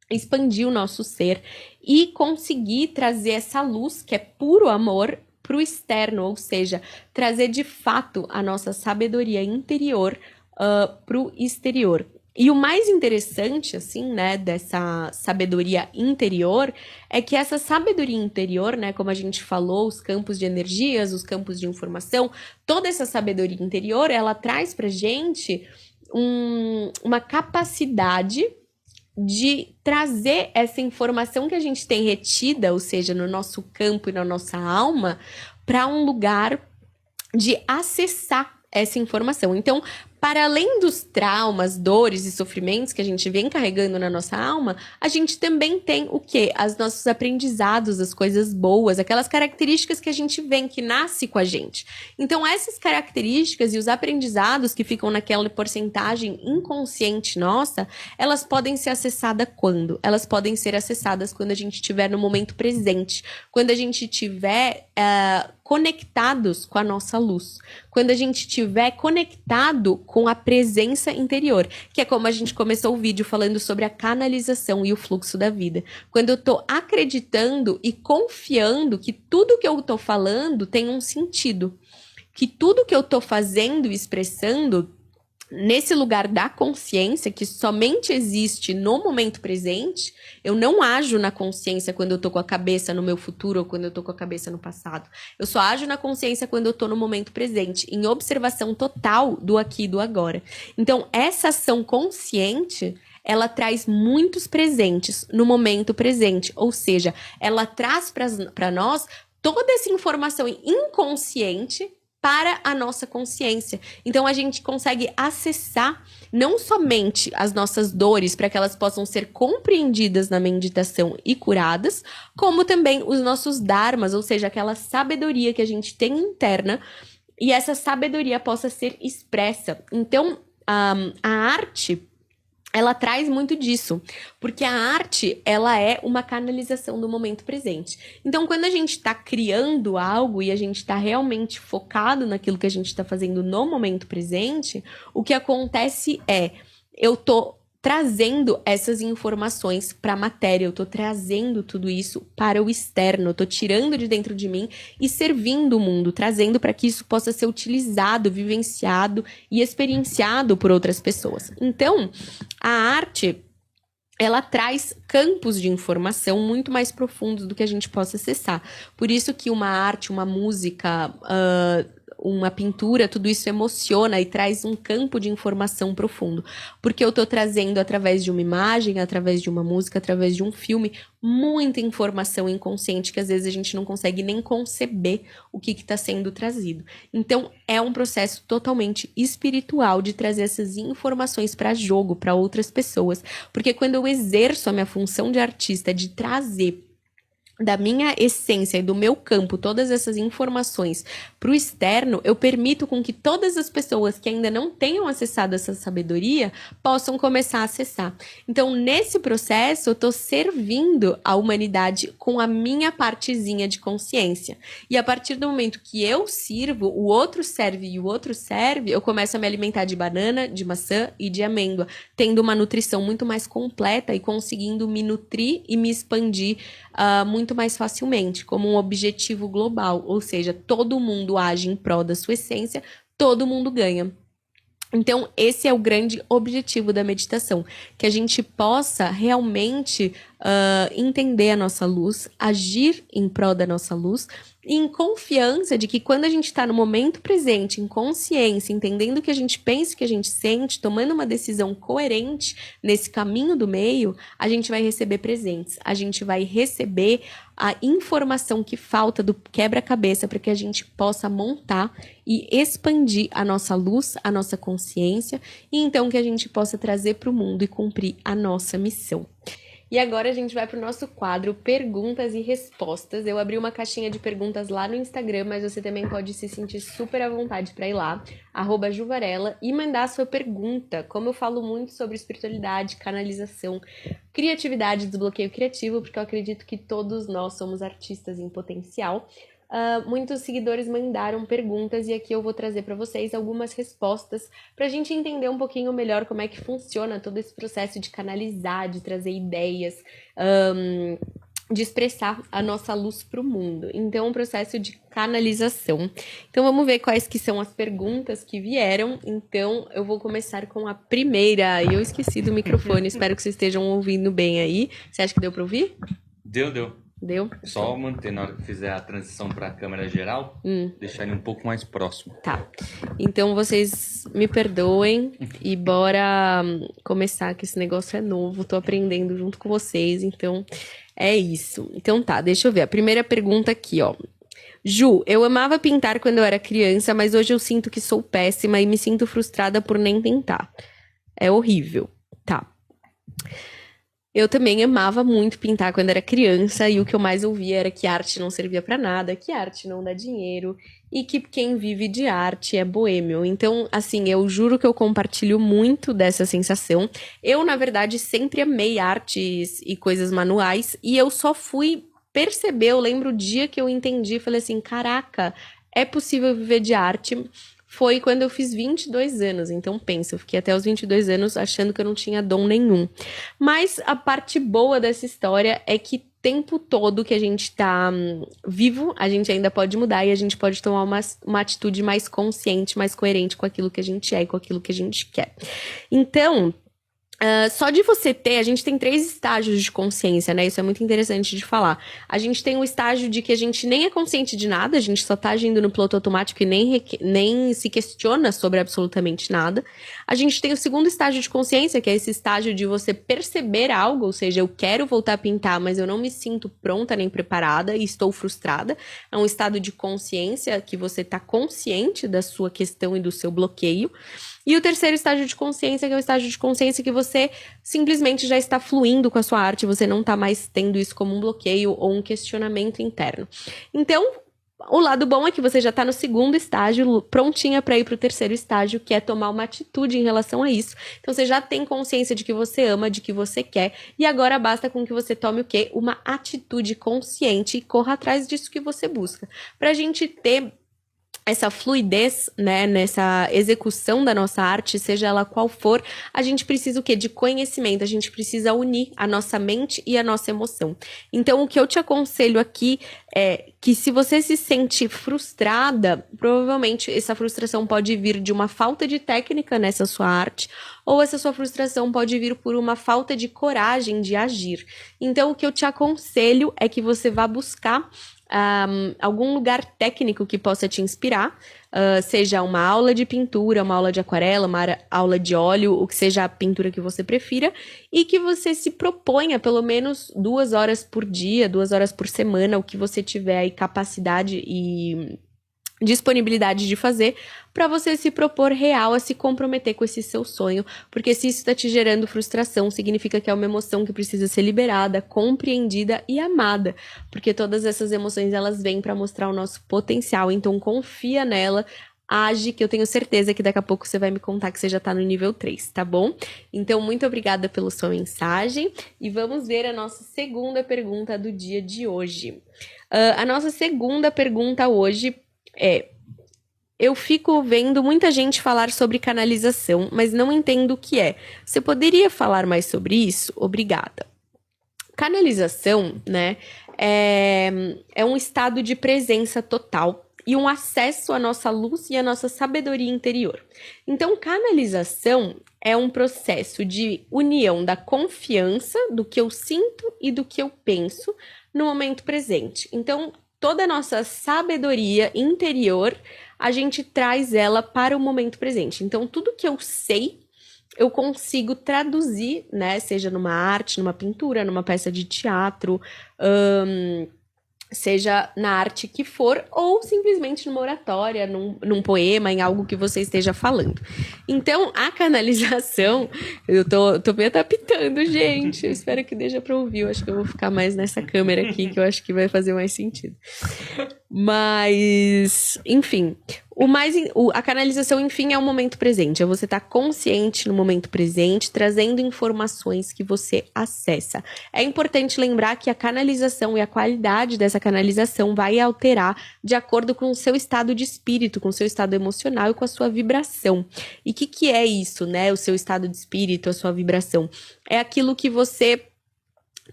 expandir o nosso ser e conseguir trazer essa luz que é puro amor para o externo, ou seja, trazer de fato a nossa sabedoria interior para o exterior. E o mais interessante, assim, né, dessa sabedoria interior é que essa sabedoria interior, né, como a gente falou, os campos de energias, os campos de informação, toda essa sabedoria interior, ela traz pra gente uma capacidade de trazer essa informação que a gente tem retida, ou seja, no nosso campo e na nossa alma, para um lugar de acessar essa informação. Então, para além dos traumas, dores e sofrimentos que a gente vem carregando na nossa alma, a gente também tem o quê? Os nossos aprendizados, as coisas boas, aquelas características que a gente vem, que nasce com a gente. Então, essas características e os aprendizados que ficam naquela porcentagem inconsciente nossa, elas podem ser acessadas quando? Elas podem ser acessadas quando a gente estiver no momento presente, quando a gente estiver conectados com a nossa luz, quando a gente estiver conectado com a presença interior, que é como a gente começou o vídeo falando sobre a canalização e o fluxo da vida. Quando eu tô acreditando e confiando que tudo que eu tô falando tem um sentido, que tudo que eu tô fazendo e expressando nesse lugar da consciência, que somente existe no momento presente, eu não ajo na consciência quando eu tô com a cabeça no meu futuro ou quando eu tô com a cabeça no passado. Eu só ajo na consciência quando eu tô no momento presente, em observação total do aqui e do agora. Então, essa ação consciente, ela traz muitos presentes no momento presente, ou seja, ela traz para nós toda essa informação inconsciente para a nossa consciência. Então, a gente consegue acessar não somente as nossas dores para que elas possam ser compreendidas na meditação e curadas, como também os nossos dharmas, ou seja, aquela sabedoria que a gente tem interna e essa sabedoria possa ser expressa. Então, a arte, ela traz muito disso, porque a arte, ela é uma canalização do momento presente. Então, quando a gente está criando algo e a gente está realmente focado naquilo que a gente está fazendo no momento presente, o que acontece é, eu tô trazendo essas informações para a matéria, eu tô trazendo tudo isso para o externo, eu tô tirando de dentro de mim e servindo o mundo, trazendo para que isso possa ser utilizado, vivenciado e experienciado por outras pessoas. Então, a arte, ela traz campos de informação muito mais profundos do que a gente possa acessar. Por isso que uma arte, uma música, uma pintura, tudo isso emociona e traz um campo de informação profundo. Porque eu estou trazendo, através de uma imagem, através de uma música, através de um filme, muita informação inconsciente que às vezes a gente não consegue nem conceber o que está sendo trazido. Então, é um processo totalmente espiritual de trazer essas informações para jogo, para outras pessoas. Porque quando eu exerço a minha função de artista, de trazer da minha essência e do meu campo todas essas informações para o externo, eu permito com que todas as pessoas que ainda não tenham acessado essa sabedoria possam começar a acessar. Então, nesse processo, eu estou servindo a humanidade com a minha partezinha de consciência. E a partir do momento que eu sirvo, o outro serve e o outro serve, eu começo a me alimentar de banana, de maçã e de amêndoa, tendo uma nutrição muito mais completa e conseguindo me nutrir e me expandir muito mais facilmente, como um objetivo global, ou seja, todo mundo age em prol da sua essência, todo mundo ganha. Então, esse é o grande objetivo da meditação, que a gente possa realmente entender a nossa luz, agir em prol da nossa luz, e em confiança de que quando a gente está no momento presente, em consciência, entendendo o que a gente pensa, o que a gente sente, tomando uma decisão coerente nesse caminho do meio, a gente vai receber presentes, a gente vai receber a informação que falta do quebra-cabeça para que a gente possa montar e expandir a nossa luz, a nossa consciência, e então que a gente possa trazer para o mundo e cumprir a nossa missão. E agora a gente vai para o nosso quadro Perguntas e Respostas. Eu abri uma caixinha de perguntas lá no Instagram, mas você também pode se sentir super à vontade para ir lá, @Juvarela, e mandar a sua pergunta. Como eu falo muito sobre espiritualidade, canalização, criatividade, desbloqueio criativo, porque eu acredito que todos nós somos artistas em potencial. Muitos seguidores mandaram perguntas e aqui eu vou trazer para vocês algumas respostas para a gente entender um pouquinho melhor como é que funciona todo esse processo de canalizar, de trazer ideias, de expressar a nossa luz para o mundo. Então, um processo de canalização. Então, vamos ver quais que são as perguntas que vieram. Então, eu vou começar com a primeira. Eu esqueci do microfone, espero que vocês estejam ouvindo bem aí. Você acha que deu para ouvir? Deu. Deu? Só manter na hora que fizer a transição para a câmera geral, deixar ele um pouco mais próximo. Tá. Então vocês me perdoem e bora começar, que esse negócio é novo, tô aprendendo junto com vocês, então é isso. Então tá, deixa eu ver. A primeira pergunta aqui, ó. Ju, eu amava pintar quando eu era criança, mas hoje eu sinto que sou péssima e me sinto frustrada por nem tentar. É horrível. Tá. Eu também amava muito pintar quando era criança e o que eu mais ouvia era que arte não servia pra nada, que arte não dá dinheiro e que quem vive de arte é boêmio. Então, assim, eu juro que eu compartilho muito dessa sensação. Eu, na verdade, sempre amei artes e coisas manuais e eu só fui perceber, eu lembro o dia que eu entendi, falei assim, caraca, é possível viver de arte. Foi quando eu fiz 22 anos, então pensa, eu fiquei até os 22 anos achando que eu não tinha dom nenhum. Mas a parte boa dessa história é que tempo todo que a gente tá vivo, a gente ainda pode mudar e a gente pode tomar uma atitude mais consciente, mais coerente com aquilo que a gente é e com aquilo que a gente quer. Então, só de você ter, a gente tem 3 estágios de consciência, né? Isso é muito interessante de falar. A gente tem o estágio de que a gente nem é consciente de nada, a gente só tá agindo no piloto automático e nem se questiona sobre absolutamente nada. A gente tem o segundo estágio de consciência, que é esse estágio de você perceber algo, ou seja, eu quero voltar a pintar, mas eu não me sinto pronta nem preparada e estou frustrada. É um estado de consciência que você tá consciente da sua questão e do seu bloqueio. E o terceiro estágio de consciência, que é o estágio de consciência que você simplesmente já está fluindo com a sua arte, você não está mais tendo isso como um bloqueio ou um questionamento interno. Então, o lado bom é que você já está no segundo estágio, prontinha para ir para o terceiro estágio, que é tomar uma atitude em relação a isso. Então, você já tem consciência de que você ama, de que você quer, e agora basta com que você tome o quê? Uma atitude consciente e corra atrás disso que você busca. Para a gente ter essa fluidez, né, nessa execução da nossa arte, seja ela qual for, a gente precisa o quê? De conhecimento, a gente precisa unir a nossa mente e a nossa emoção. Então, o que eu te aconselho aqui é que se você se sente frustrada, provavelmente essa frustração pode vir de uma falta de técnica nessa sua arte, ou essa sua frustração pode vir por uma falta de coragem de agir. Então, o que eu te aconselho é que você vá buscar algum lugar técnico que possa te inspirar, seja uma aula de pintura, uma aula de aquarela, uma aula de óleo, o que seja a pintura que você prefira, e que você se proponha pelo menos 2 horas por dia, 2 horas por semana, o que você tiver aí capacidade e disponibilidade de fazer, para você se propor real a se comprometer com esse seu sonho, porque se isso está te gerando frustração, significa que é uma emoção que precisa ser liberada, compreendida e amada, porque todas essas emoções elas vêm para mostrar o nosso potencial, então confia nela, age, que eu tenho certeza que daqui a pouco você vai me contar que você já tá no nível 3, tá bom? Então, muito obrigada pela sua mensagem e vamos ver a nossa segunda pergunta do dia de hoje. A nossa segunda pergunta hoje eu fico vendo muita gente falar sobre canalização, mas não entendo o que é. Você poderia falar mais sobre isso? Obrigada. Canalização, né, é um estado de presença total. e um acesso à nossa luz e à nossa sabedoria interior. Então, canalização é um processo de união da confiança do que eu sinto e do que eu penso no momento presente. Então, toda a nossa sabedoria interior, a gente traz ela para o momento presente. Então, tudo que eu sei, eu consigo traduzir, né? Seja numa arte, numa pintura, numa peça de teatro, seja na arte que for, ou simplesmente numa oratória, num poema, em algo que você esteja falando. Então, a canalização, eu tô me adaptando, gente. Eu espero que deixe pra ouvir. Eu acho que eu vou ficar mais nessa câmera aqui, que eu acho que vai fazer mais sentido. Mas, enfim, a canalização, enfim, é o momento presente. É você estar consciente no momento presente, trazendo informações que você acessa. É importante lembrar que a canalização e a qualidade dessa canalização vai alterar de acordo com o seu estado de espírito, com o seu estado emocional e com a sua vibração. E o que é isso, né? O seu estado de espírito, a sua vibração. É aquilo que você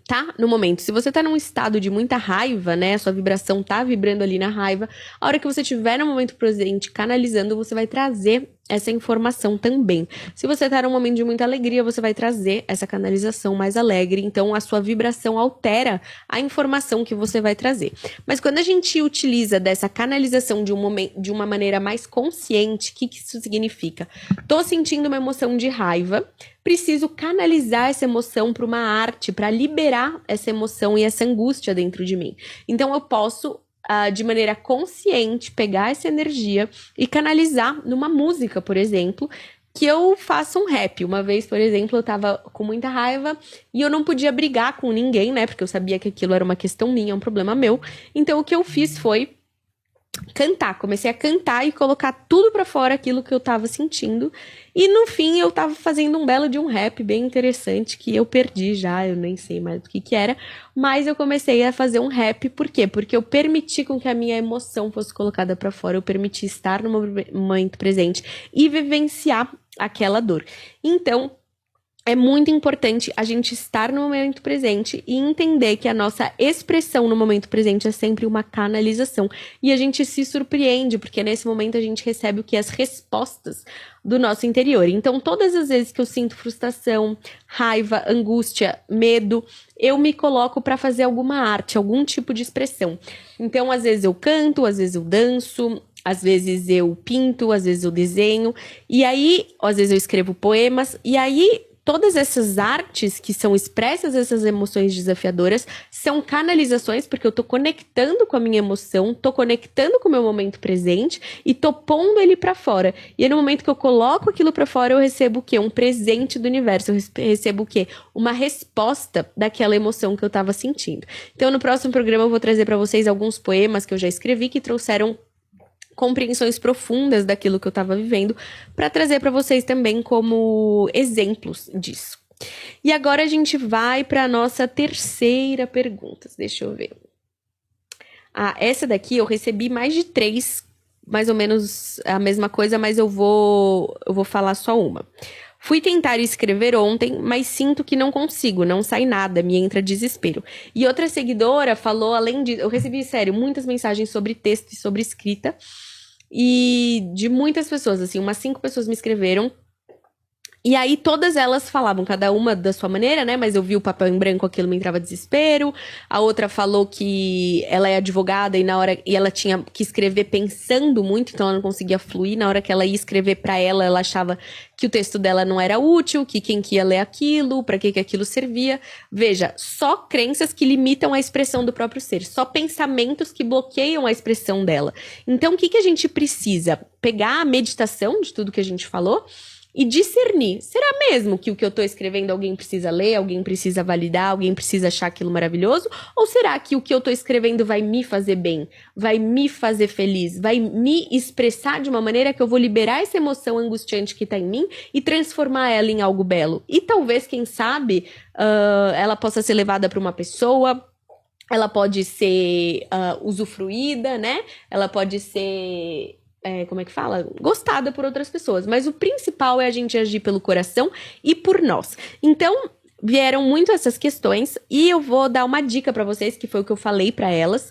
tá no momento. Se você tá num estado de muita raiva, né, a sua vibração tá vibrando ali na raiva, a hora que você estiver no momento presente canalizando, você vai trazer essa informação também. Se você tá num momento de muita alegria, você vai trazer essa canalização mais alegre, então a sua vibração altera a informação que você vai trazer. Mas quando a gente utiliza dessa canalização de uma maneira mais consciente, o que isso significa? Tô sentindo uma emoção de raiva, preciso canalizar essa emoção para uma arte, para liberar essa emoção e essa angústia dentro de mim. Então eu posso de maneira consciente, pegar essa energia e canalizar numa música, por exemplo, que eu faça um rap. Uma vez, por exemplo, eu tava com muita raiva e eu não podia brigar com ninguém, né? Porque eu sabia que aquilo era uma questão minha, um problema meu. Então, o que eu fiz foi cantar. Comecei a cantar e colocar tudo pra fora aquilo que eu tava sentindo. E no fim eu tava fazendo um belo de um rap bem interessante que eu perdi já, eu nem sei mais do que era. Mas eu comecei a fazer um rap, por quê? Porque eu permiti com que a minha emoção fosse colocada pra fora. Eu permiti estar no momento presente e vivenciar aquela dor. Então, é muito importante a gente estar no momento presente e entender que a nossa expressão no momento presente é sempre uma canalização. E a gente se surpreende, porque nesse momento a gente recebe o que? As respostas do nosso interior. Então, todas as vezes que eu sinto frustração, raiva, angústia, medo, eu me coloco para fazer alguma arte, algum tipo de expressão. Então, às vezes eu canto, às vezes eu danço, às vezes eu pinto, às vezes eu desenho. E aí, às vezes eu escrevo poemas. E aí, todas essas artes que são expressas, essas emoções desafiadoras, são canalizações, porque eu tô conectando com a minha emoção, tô conectando com o meu momento presente e tô pondo ele pra fora. E aí, no momento que eu coloco aquilo pra fora, eu recebo o quê? Um presente do universo. Eu recebo o quê? Uma resposta daquela emoção que eu tava sentindo. Então, no próximo programa, eu vou trazer pra vocês alguns poemas que eu já escrevi que trouxeram compreensões profundas daquilo que eu estava vivendo, para trazer para vocês também como exemplos disso. E agora a gente vai para a nossa terceira pergunta. Deixa eu ver. Essa daqui eu recebi mais de 3, mais ou menos a mesma coisa, mas eu vou falar só uma. Fui tentar escrever ontem, mas sinto que não consigo, não sai nada, me entra desespero. E outra seguidora falou, além disso, eu recebi, sério, muitas mensagens sobre texto e sobre escrita, e de muitas pessoas, assim, umas 5 pessoas me escreveram. E aí todas elas falavam, cada uma da sua maneira, né? Mas eu vi o papel em branco, aquilo me entrava desespero. A outra falou que ela é advogada e ela tinha que escrever pensando muito, então ela não conseguia fluir. Na hora que ela ia escrever pra ela, ela achava que o texto dela não era útil, que quem que ia ler aquilo, pra que aquilo servia. Veja, só crenças que limitam a expressão do próprio ser, só pensamentos que bloqueiam a expressão dela. Então, o que a gente precisa? Pegar a meditação de tudo que a gente falou e discernir. Será mesmo que o que eu tô escrevendo alguém precisa ler, alguém precisa validar, alguém precisa achar aquilo maravilhoso? Ou será que o que eu tô escrevendo vai me fazer bem, vai me fazer feliz, vai me expressar de uma maneira que eu vou liberar essa emoção angustiante que tá em mim e transformar ela em algo belo? E talvez, quem sabe, ela possa ser levada para uma pessoa, ela pode ser usufruída, né? Ela pode ser como é que fala? Gostada por outras pessoas. Mas o principal é a gente agir pelo coração e por nós. Então, vieram muito essas questões e eu vou dar uma dica pra vocês, que foi o que eu falei pra elas.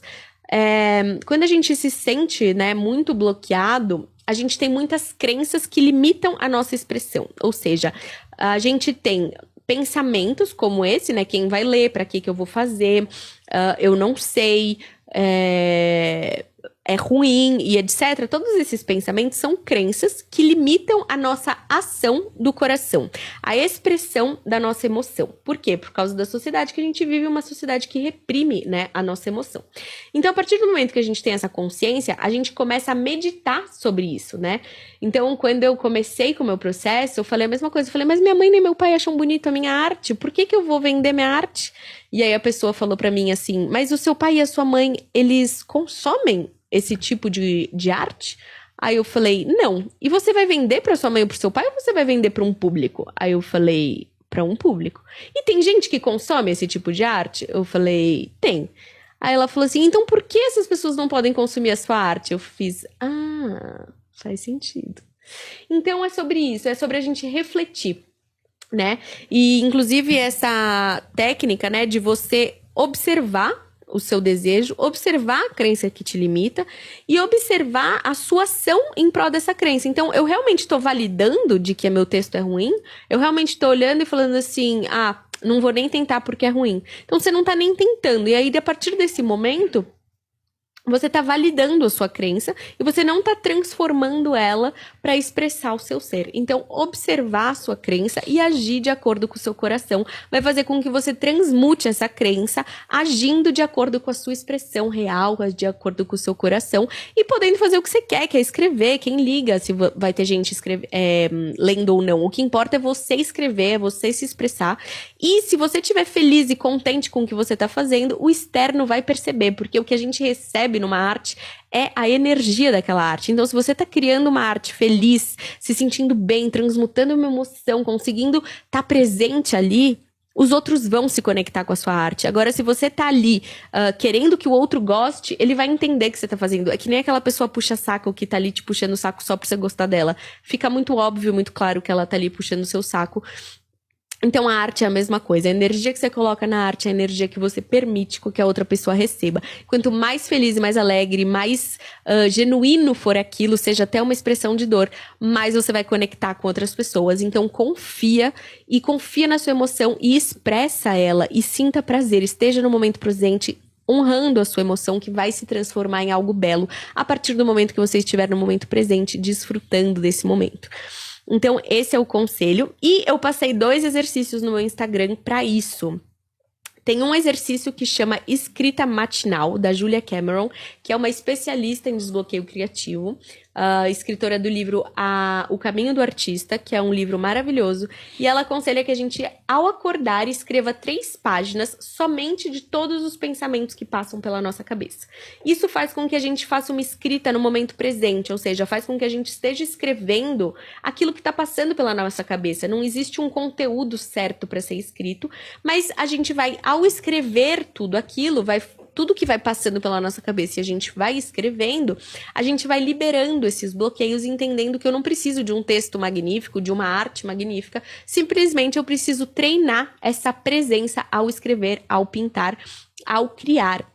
quando a gente se sente, né, muito bloqueado, a gente tem muitas crenças que limitam a nossa expressão. Ou seja, a gente tem pensamentos como esse, né? Quem vai ler? Para que eu vou fazer? Eu não sei. É ruim e etc. Todos esses pensamentos são crenças que limitam a nossa ação do coração, a expressão da nossa emoção. Por quê? Por causa da sociedade que a gente vive, uma sociedade que reprime, né, a nossa emoção. Então, a partir do momento que a gente tem essa consciência, a gente começa a meditar sobre isso, né? Então, quando eu comecei com o meu processo, eu falei a mesma coisa. Eu falei, mas minha mãe nem meu pai acham bonito a minha arte. Por que eu vou vender minha arte? E aí a pessoa falou pra mim assim, mas o seu pai e a sua mãe, eles consomem esse tipo de arte? Aí eu falei, não. E você vai vender pra sua mãe ou pro seu pai ou você vai vender pra um público? Aí eu falei, pra um público. E tem gente que consome esse tipo de arte? Eu falei, tem. Aí ela falou assim, então por que essas pessoas não podem consumir a sua arte? Eu fiz, faz sentido. Então é sobre isso, é sobre a gente refletir, né? E inclusive essa técnica, né, de você observar o seu desejo, observar a crença que te limita e observar a sua ação em prol dessa crença. Então, eu realmente estou validando de que meu texto é ruim? Eu realmente estou olhando e falando assim, não vou nem tentar porque é ruim. Então, você não está nem tentando. E aí, a partir desse momento, você está validando a sua crença e você não está transformando ela para expressar o seu ser. Então, observar a sua crença e agir de acordo com o seu coração vai fazer com que você transmute essa crença agindo de acordo com a sua expressão real, de acordo com o seu coração e podendo fazer o que você quer, que é escrever. Quem liga se vai ter gente lendo ou não. O que importa é você escrever, é você se expressar. E se você estiver feliz e contente com o que você está fazendo, o externo vai perceber, porque o que a gente recebe numa arte é a energia daquela arte. Então, se você tá criando uma arte feliz, se sentindo bem, transmutando uma emoção, conseguindo estar presente ali, os outros vão se conectar com a sua arte. Agora, se você tá ali querendo que o outro goste, ele vai entender que você tá fazendo. É que nem aquela pessoa puxa-saco que tá ali te puxando o saco só pra você gostar dela. Fica muito óbvio, muito claro que ela tá ali puxando o seu saco. Então, a arte é a mesma coisa. A energia que você coloca na arte é a energia que você permite que a outra pessoa receba. Quanto mais feliz e mais alegre, mais genuíno for aquilo, seja até uma expressão de dor, mais você vai conectar com outras pessoas. Então, confia na sua emoção e expressa ela e sinta prazer. Esteja no momento presente, honrando a sua emoção, que vai se transformar em algo belo a partir do momento que você estiver no momento presente, desfrutando desse momento. Então, esse é o conselho. E eu passei 2 exercícios no meu Instagram para isso. Tem um exercício que chama Escrita Matinal, da Julia Cameron, que é uma especialista em desbloqueio criativo, escritora do livro O Caminho do Artista, que é um livro maravilhoso, e ela aconselha que a gente, ao acordar, escreva 3 páginas somente de todos os pensamentos que passam pela nossa cabeça. Isso faz com que a gente faça uma escrita no momento presente, ou seja, faz com que a gente esteja escrevendo aquilo que está passando pela nossa cabeça. Não existe um conteúdo certo para ser escrito, mas a gente vai, ao escrever tudo aquilo, tudo que vai passando pela nossa cabeça e a gente vai escrevendo, a gente vai liberando esses bloqueios e entendendo que eu não preciso de um texto magnífico, de uma arte magnífica, simplesmente eu preciso treinar essa presença ao escrever, ao pintar, ao criar.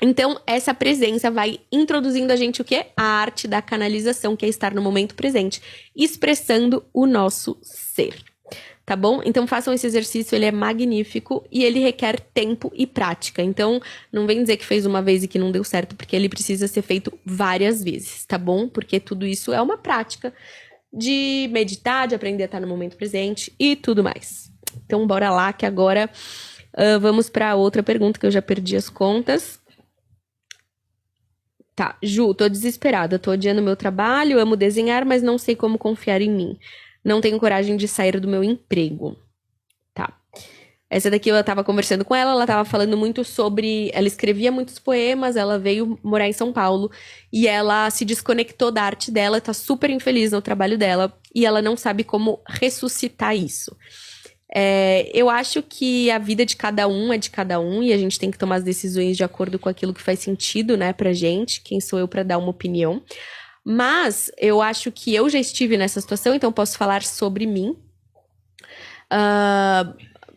Então, essa presença vai introduzindo a gente o quê? A arte da canalização, que é estar no momento presente, expressando o nosso ser. Tá bom? Então façam esse exercício, ele é magnífico e ele requer tempo e prática. Então não vem dizer que fez uma vez e que não deu certo, porque ele precisa ser feito várias vezes, tá bom? Porque tudo isso é uma prática de meditar, de aprender a estar no momento presente e tudo mais. Então bora lá que agora vamos para outra pergunta que eu já perdi as contas. Tá, Ju, tô desesperada, tô odiando meu trabalho, amo desenhar, mas não sei como confiar em mim. Não tenho coragem de sair do meu emprego. Tá. Essa daqui eu tava conversando com ela tava falando muito sobre... Ela escrevia muitos poemas, ela veio morar em São Paulo e ela se desconectou da arte dela, tá super infeliz no trabalho dela e ela não sabe como ressuscitar isso. Eu acho que a vida de cada um é de cada um e a gente tem que tomar as decisões de acordo com aquilo que faz sentido, né, pra gente. Quem sou eu pra dar uma opinião? Mas eu acho que eu já estive nessa situação, então posso falar sobre mim.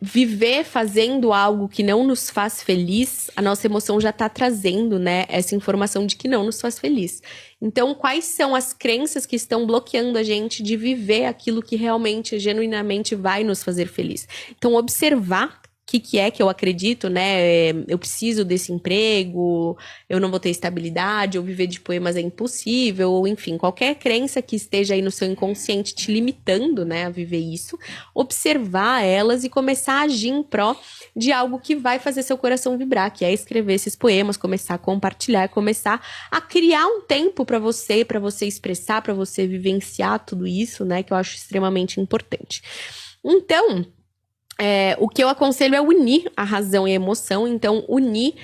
viver fazendo algo que não nos faz feliz, a nossa emoção já tá trazendo, né, essa informação de que não nos faz feliz. Então, quais são as crenças que estão bloqueando a gente de viver aquilo que realmente, genuinamente vai nos fazer feliz? Então, observar o que é que eu acredito, né? Eu preciso desse emprego, eu não vou ter estabilidade, ou viver de poemas é impossível, ou enfim, qualquer crença que esteja aí no seu inconsciente te limitando, né, a viver isso, observar elas e começar a agir em pró de algo que vai fazer seu coração vibrar, que é escrever esses poemas, começar a compartilhar, começar a criar um tempo para você expressar, para você vivenciar tudo isso, né, que eu acho extremamente importante. Então, o que eu aconselho é unir a razão e a emoção. Então, unir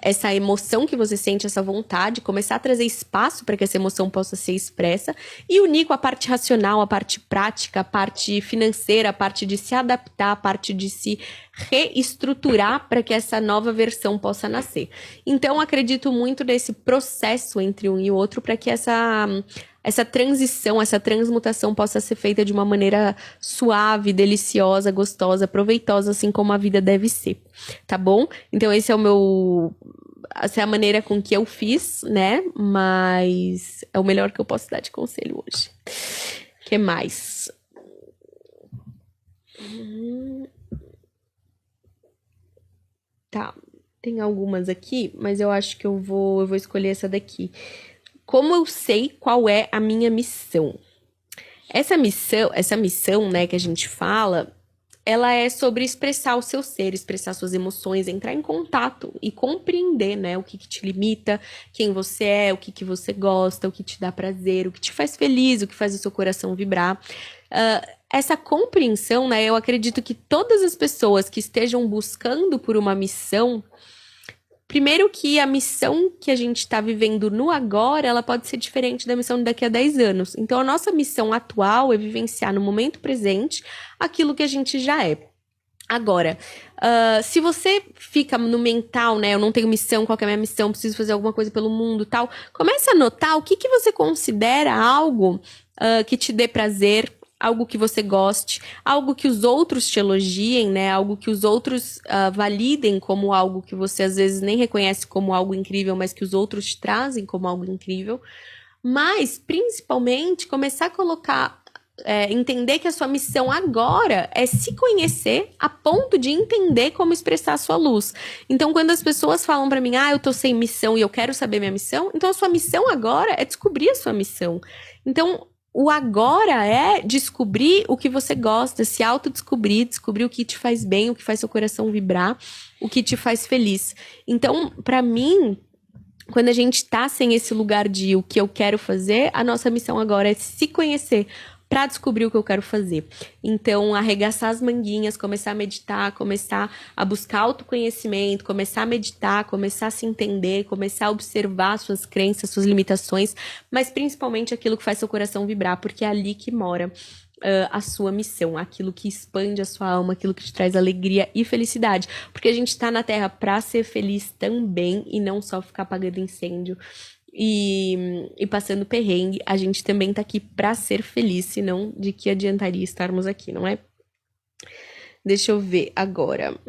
essa emoção que você sente, essa vontade, começar a trazer espaço para que essa emoção possa ser expressa e unir com a parte racional, a parte prática, a parte financeira, a parte de se adaptar, a parte de se reestruturar para que essa nova versão possa nascer. Então, acredito muito nesse processo entre um e o outro para que essa transição, essa transmutação possa ser feita de uma maneira suave, deliciosa, gostosa, proveitosa, assim como a vida deve ser, tá bom? Então essa é a maneira com que eu fiz, né? Mas é o melhor que eu posso dar de conselho hoje. O que mais? Tá, tem algumas aqui, mas eu acho que eu vou escolher essa daqui. Como eu sei qual é a minha missão? Essa missão, né, que a gente fala, ela é sobre expressar o seu ser, expressar suas emoções, entrar em contato e compreender, né, o que te limita, quem você é, o que você gosta, o que te dá prazer, o que te faz feliz, o que faz o seu coração vibrar. Essa compreensão, né, eu acredito que todas as pessoas que estejam buscando por uma missão, primeiro que a missão que a gente está vivendo no agora, ela pode ser diferente da missão daqui a 10 anos. Então, a nossa missão atual é vivenciar no momento presente aquilo que a gente já é. Agora, se você fica no mental, né, eu não tenho missão, qual que é a minha missão, preciso fazer alguma coisa pelo mundo e tal, comece a notar o que você considera algo que te dê prazer, algo que você goste, algo que os outros te elogiem, né? Algo que os outros validem como algo que você às vezes nem reconhece como algo incrível, mas que os outros te trazem como algo incrível. Mas, principalmente, começar a colocar, entender que a sua missão agora é se conhecer a ponto de entender como expressar a sua luz. Então, quando as pessoas falam pra mim, eu tô sem missão e eu quero saber minha missão, então a sua missão agora é descobrir a sua missão. Então, o agora é descobrir o que você gosta, se autodescobrir, descobrir o que te faz bem, o que faz seu coração vibrar, o que te faz feliz. Então, pra mim, quando a gente tá sem esse lugar de o que eu quero fazer, a nossa missão agora é se conhecer para descobrir o que eu quero fazer. Então, arregaçar as manguinhas, começar a meditar, começar a buscar autoconhecimento, começar a meditar, começar a se entender, começar a observar suas crenças, suas limitações, mas principalmente aquilo que faz seu coração vibrar, porque é ali que mora a sua missão, aquilo que expande a sua alma, aquilo que te traz alegria e felicidade. Porque a gente tá na Terra para ser feliz também e não só ficar apagando incêndio e passando perrengue. A gente também tá aqui pra ser feliz, senão de que adiantaria estarmos aqui, não é? Deixa eu ver agora.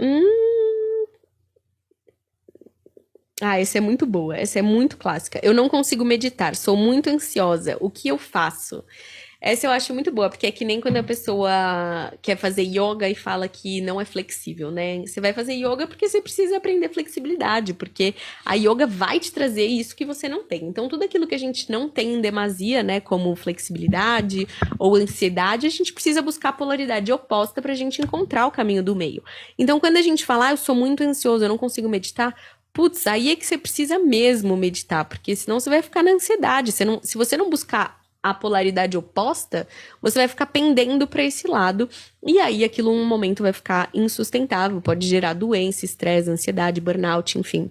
Essa é muito boa, essa é muito clássica. Eu não consigo meditar, sou muito ansiosa. O que eu faço? Essa eu acho muito boa, porque é que nem quando a pessoa quer fazer yoga e fala que não é flexível, né? Você vai fazer yoga porque você precisa aprender flexibilidade, porque a yoga vai te trazer isso que você não tem. Então, tudo aquilo que a gente não tem em demasia, né, como flexibilidade ou ansiedade, a gente precisa buscar a polaridade oposta pra gente encontrar o caminho do meio. Então, quando a gente fala, eu sou muito ansioso, eu não consigo meditar, putz, aí é que você precisa mesmo meditar, porque senão você vai ficar na ansiedade. Se você não buscar a polaridade oposta, você vai ficar pendendo para esse lado, e aí aquilo um momento vai ficar insustentável, pode gerar doença, estresse, ansiedade, burnout, enfim,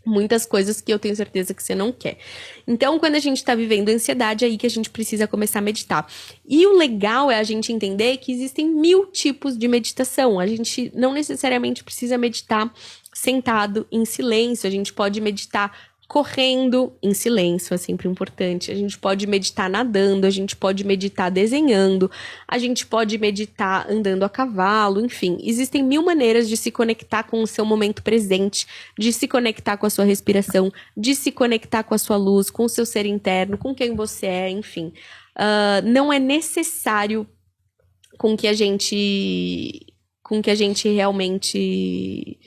muitas coisas que eu tenho certeza que você não quer. Então, quando a gente tá vivendo ansiedade, é aí que a gente precisa começar a meditar. E o legal é a gente entender que existem 1000 tipos de meditação. A gente não necessariamente precisa meditar sentado em silêncio, a gente pode meditar correndo em silêncio, é sempre importante. A gente pode meditar nadando, a gente pode meditar desenhando, a gente pode meditar andando a cavalo, enfim. Existem 1000 maneiras de se conectar com o seu momento presente, de se conectar com a sua respiração, de se conectar com a sua luz, com o seu ser interno, com quem você é, enfim. Não é necessário com que a gente realmente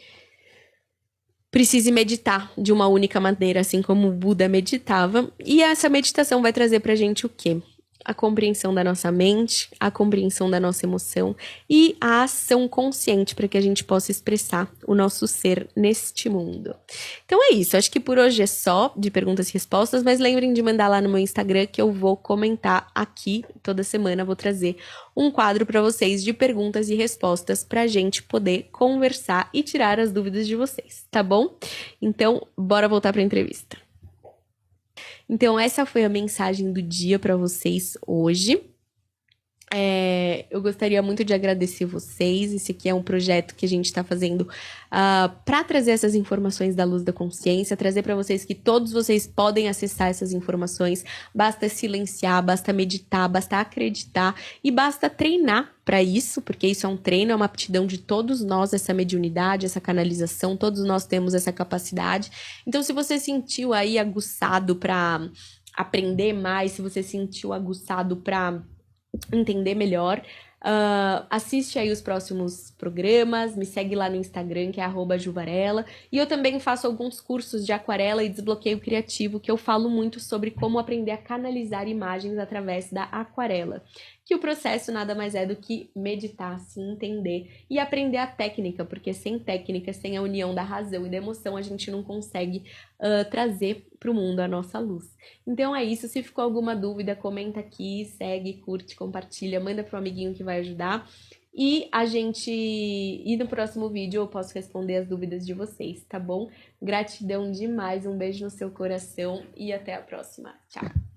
precise meditar de uma única maneira, assim como o Buda meditava. E essa meditação vai trazer pra gente o quê? A compreensão da nossa mente, a compreensão da nossa emoção e a ação consciente para que a gente possa expressar o nosso ser neste mundo. Então é isso, acho que por hoje é só de perguntas e respostas, mas lembrem de mandar lá no meu Instagram que eu vou comentar aqui toda semana, vou trazer um quadro para vocês de perguntas e respostas para a gente poder conversar e tirar as dúvidas de vocês, tá bom? Então, bora voltar para a entrevista. Então, essa foi a mensagem do dia para vocês hoje. Eu gostaria muito de agradecer vocês. Esse aqui é um projeto que a gente está fazendo para trazer essas informações da luz da consciência, trazer para vocês que todos vocês podem acessar essas informações. Basta silenciar, basta meditar, basta acreditar e basta treinar para isso, porque isso é um treino, é uma aptidão de todos nós, essa mediunidade, essa canalização, todos nós temos essa capacidade. Então, se você sentiu aí aguçado para aprender mais, se você sentiu aguçado para entender melhor, assiste aí os próximos programas, me segue lá no Instagram, que é @juvarela, e eu também faço alguns cursos de aquarela e desbloqueio criativo, que eu falo muito sobre como aprender a canalizar imagens através da aquarela, que o processo nada mais é do que meditar, se entender e aprender a técnica, porque sem técnica, sem a união da razão e da emoção, a gente não consegue trazer para o mundo a nossa luz. Então é isso, se ficou alguma dúvida, comenta aqui, segue, curte, compartilha, manda para um amiguinho que vai ajudar. E no próximo vídeo eu posso responder as dúvidas de vocês, tá bom? Gratidão demais, um beijo no seu coração e até a próxima. Tchau!